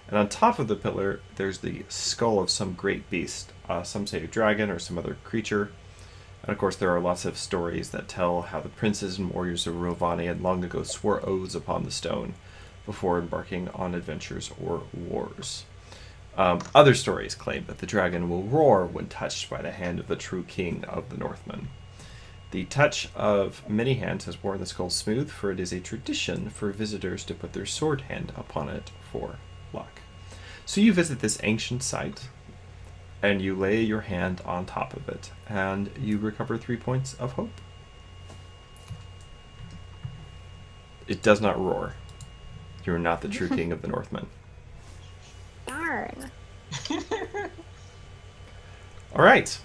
And on top of the pillar, there's the skull of some great beast. Some say a dragon or some other creature. And of course, there are lots of stories that tell how the princes and warriors of Rovanian long ago swore oaths upon the stone before embarking on adventures or wars. Other stories claim that the dragon will roar when touched by the hand of the true king of the Northmen. The touch of many hands has worn the skull smooth, for it is a tradition for visitors to put their sword hand upon it for luck. So you visit this ancient site, and you lay your hand on top of it, and you recover 3 points of hope. It does not roar. You are not the true king of the Northmen. Darn. All right.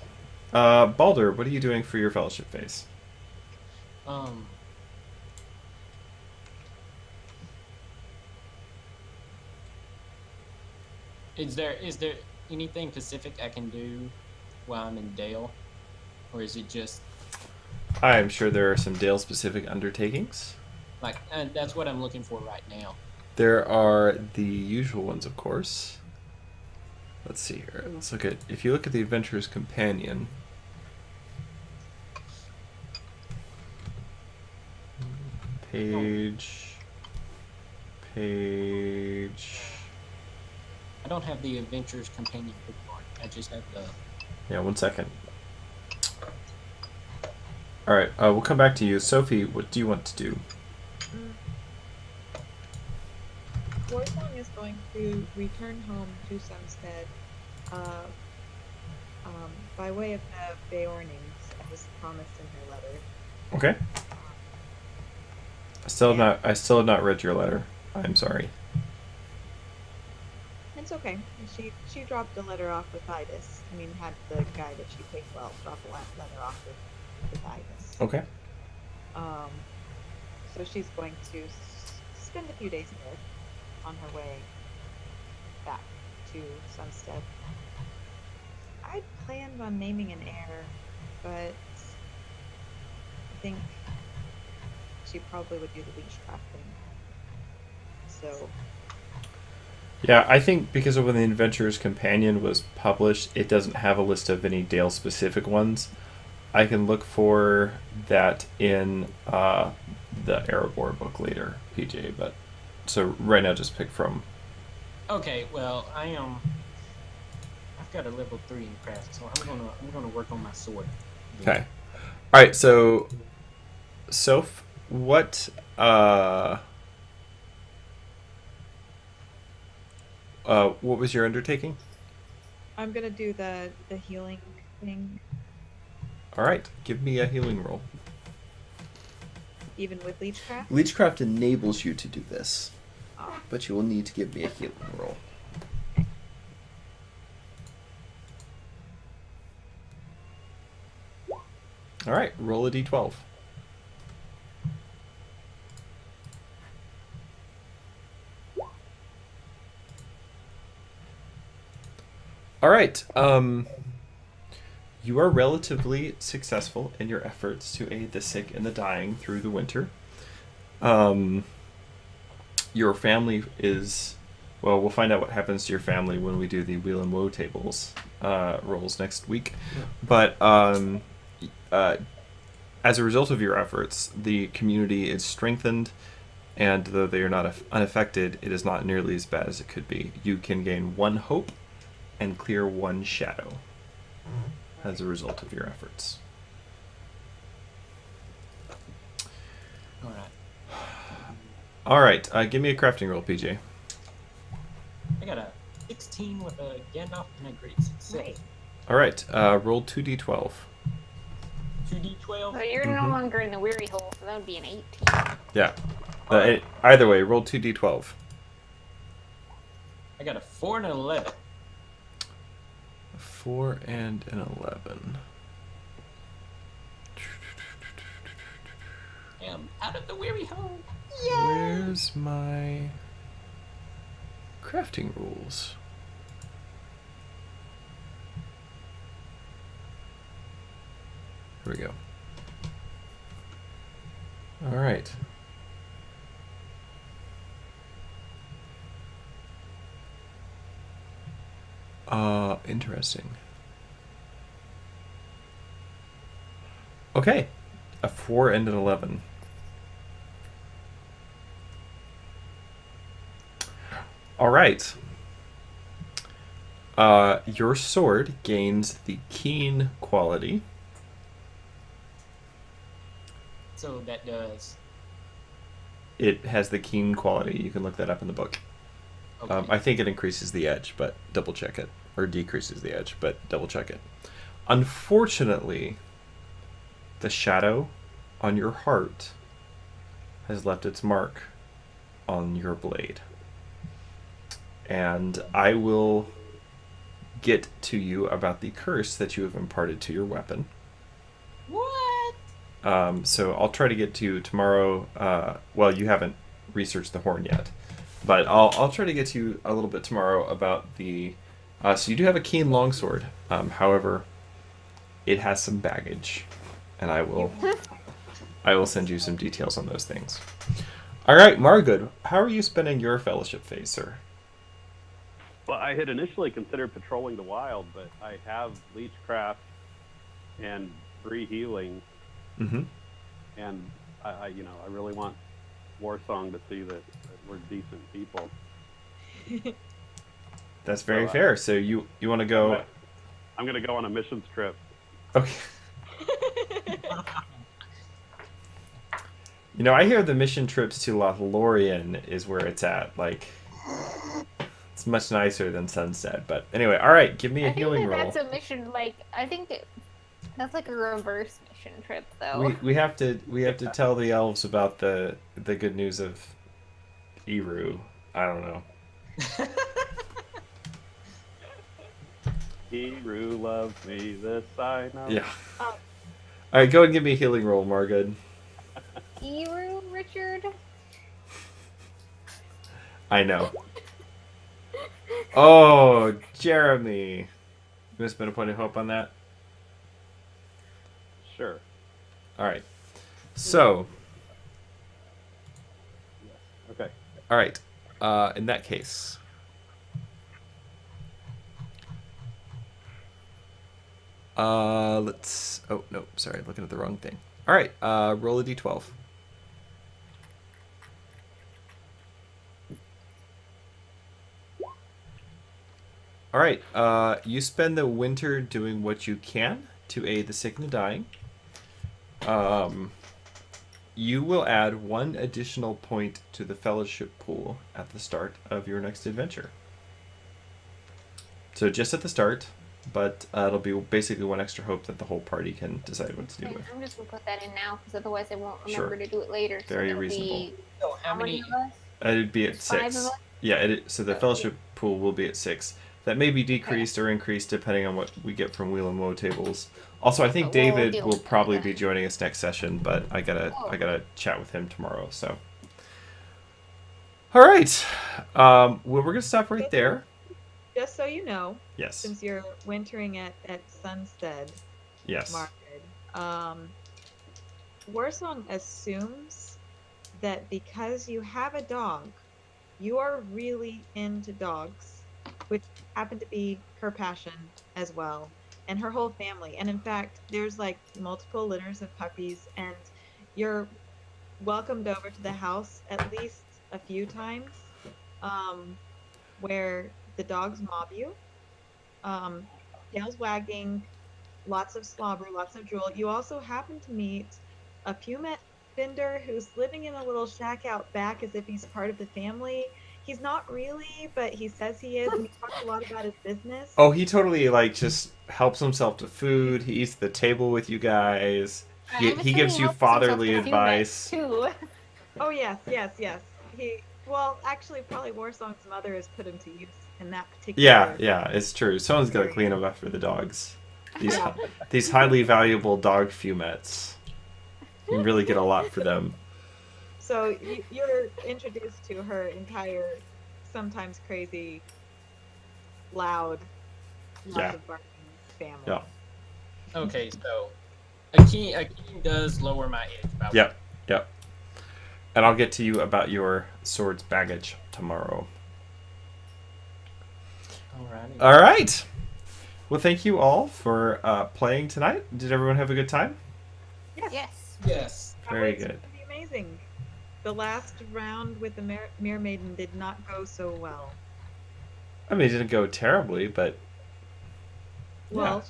Baldur, what are you doing for your fellowship phase? Is there anything specific I can do while I'm in Dale, or is it just I am sure there are some Dale-specific undertakings. like that's what I'm looking for right now? There are the usual ones, of course. Let's see here. Let's look at, if you look at the Adventurer's Companion, page I don't have the Adventurer's Companion bookmark. I just have the. Yeah, 1 second. All right, we'll come back to you, Sophie. What do you want to do? Warsong is going to return home to Sunstead by way of the Beornings, as promised in her letter. Okay. I still have not read your letter. I'm sorry. It's okay. She dropped a letter off with Idis. I mean, had the guy that she paid well drop a letter off with Idis. Okay. So she's going to spend a few days there on her way back to Sunstead. I planned on naming an heir, but I think she probably would do the leechcrafting. So. Yeah, I think because of when the Adventurer's Companion was published, it doesn't have a list of any Dale-specific ones. I can look for that in the Erebor book later, PJ. But so right now, just pick from. Okay, well, I've got a level 3 in craft, so I'm gonna work on my sword. Okay. All right. So, Soph, what was your undertaking? I'm gonna do the healing thing, All right. Give me a healing roll. even with leechcraft. Leechcraft enables you to do this, Oh, but you will need to give me a healing roll. All right. Roll a d12. All right. You are relatively successful in your efforts to aid the sick and the dying through the winter. Your family is... Well, we'll find out what happens to your family when we do the Wheel and Woe tables rolls next week. But as a result of your efforts, the community is strengthened, and though they are not unaffected, it is not nearly as bad as it could be. You can gain 1 hope and clear 1 shadow as a result of your efforts. All right. All right, give me a crafting roll, PJ. I got a 16 with a Gandalf and a great success. Right. All right, roll 2d12. 2d12. So you're no Mhm. longer in the weary hole, so that would be an 18. Yeah. Either way, roll 2d12. I got a 4 and an 11. 4 and an 11. I'm out of the weary hole. Where's my crafting rules? Here we go. All right. Interesting. Okay. A 4 and an 11. All right. Your sword gains the keen quality. So that does. It has the keen quality. You can look that up in the book. Okay. I think it increases the edge, but double check it. Or decreases the edge, but double check it. Unfortunately, the shadow on your heart has left its mark on your blade. And I will get to you about the curse that you have imparted to your weapon. What? So I'll try to get to you tomorrow. Well, you haven't researched the horn yet, but I'll try to get to you a little bit tomorrow about the. So you do have a keen longsword. However, it has some baggage, and I will send you some details on those things. All right, Margood, how are you spending your fellowship phase, sir? Well, I had initially considered patrolling the wild, but I have leechcraft and 3 healing, Mm-hmm. and I really want Warsong to see that we're decent people. That's very So, fair. So you want to go? I'm gonna go on a missions trip. Okay. You know, I hear the mission trips to Lothlorien is where it's at. Like, it's much nicer than Sunset. But anyway, all right, give me a I think healing that roll. that's a mission. Like, I think that's like a reverse mission trip, though. We have to tell the elves about the good news of Eru. I don't know. Eru loves me, this I know. Yeah. Oh. All right, go and give me a healing roll, Margaret. Eru, Richard. I know. Oh, Jeremy. You want to spend a point of hope on that? Sure. All right. So, Okay. all right. In that case, let's. Oh no, sorry, looking at the wrong thing. All right. Roll a d12. All right. You spend the winter doing what you can to aid the sick and the dying. You will add 1 additional point to the fellowship pool at the start of your next adventure. So just at the start, but it'll be basically 1 extra hope that the whole party can decide what to do Okay, with. I'm just gonna put that in now, because otherwise I won't Sure. remember to do it later. Very that'll reasonable. Be, So how many of us? It'd be at There's 5 6. of us? Yeah, so the fellowship pool will be at 6. That may be decreased or increased depending on what we get from Wheel and Woe tables. Also, I think But we'll David deal will with probably that. be joining us next session, but I Oh. gotta chat with him tomorrow. So, all right. Well, we're gonna stop right there. Just so you know, Yes. since you're wintering at Sunstead, Yes. Margaret, Warsong assumes that because you have a dog, you are really into dogs, which happen to be her passion as well, and her whole family. And in fact, there's like multiple litters of puppies, and you're welcomed over to the house at least a few times, where the dogs mob you, tails wagging, lots of slobber, lots of drool. You also happen to meet a Pumet Bender who's living in a little shack out back as if he's part of the family. He's not really, but he says he is, and he talks a lot about his business. Oh, he totally just helps himself to food. He eats at the table with you guys. He I'm assuming gives he you helps himself fatherly to advice. Too. Oh yes. Well, actually, probably Warsong's mother has put him to use in that particular. Yeah, it's true. Someone's got to clean up after the dogs. These highly valuable dog fumets. You really get a lot for them. So you're introduced to her entire, sometimes crazy, loud, lots Yeah. of barking family. Yeah. Okay, so a key does lower my edge. Yep. And I'll get to you about your sword's baggage tomorrow. Alrighty. All right. Well, thank you all for playing tonight. Did everyone have a good time? Yes. Yes. Very It's good. gonna be amazing. The last round with the Mere Maiden did not go so well. I mean, it didn't go terribly, but Well,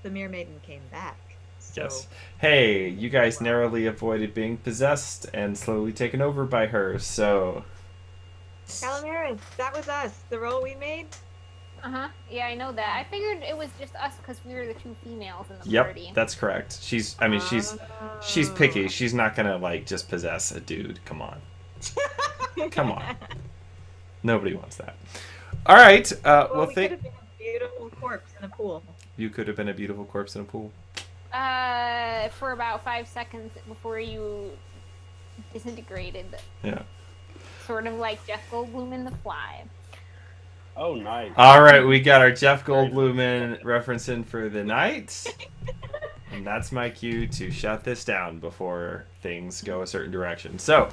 the Mere Maiden came back. So yes. Hey, you guys narrowly avoided being possessed and slowly taken over by her, so... Calamaris, that was us. The roll we made. Yeah, I know that. I figured it was just us because we were the 2 females in the Yep, party. that's correct. She's picky. She's not gonna, just possess a dude. Come on. Come on. Nobody wants that. All right. Well, we could have been a beautiful corpse in a pool. You could have been a beautiful corpse in a pool. For about 5 seconds before you disintegrated. Yeah. Sort of like Jeff Goldblum in The Fly. Oh, nice. All right, we got our Jeff Goldblum reference in for the night. And that's my cue to shut this down before things go a certain direction. So,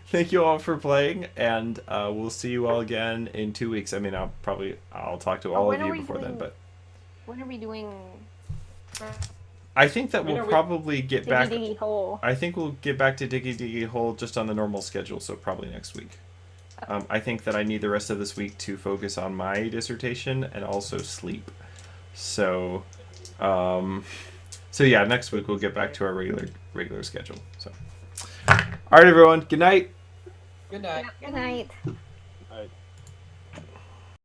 thank you all for playing, and we'll see you all again in 2 weeks. I mean, I'll talk to all when of are you we before then, doing- but When are we doing I think that When we'll are we- probably get Diggy back. Diggy Hole? I think we'll get back to Diggy Diggy Hole just on the normal schedule, so probably next week. I think that I need the rest of this week to focus on my dissertation and also sleep. So, so yeah, next week we'll get back to our regular schedule. So, all right, everyone. Good night. Good night. Good night.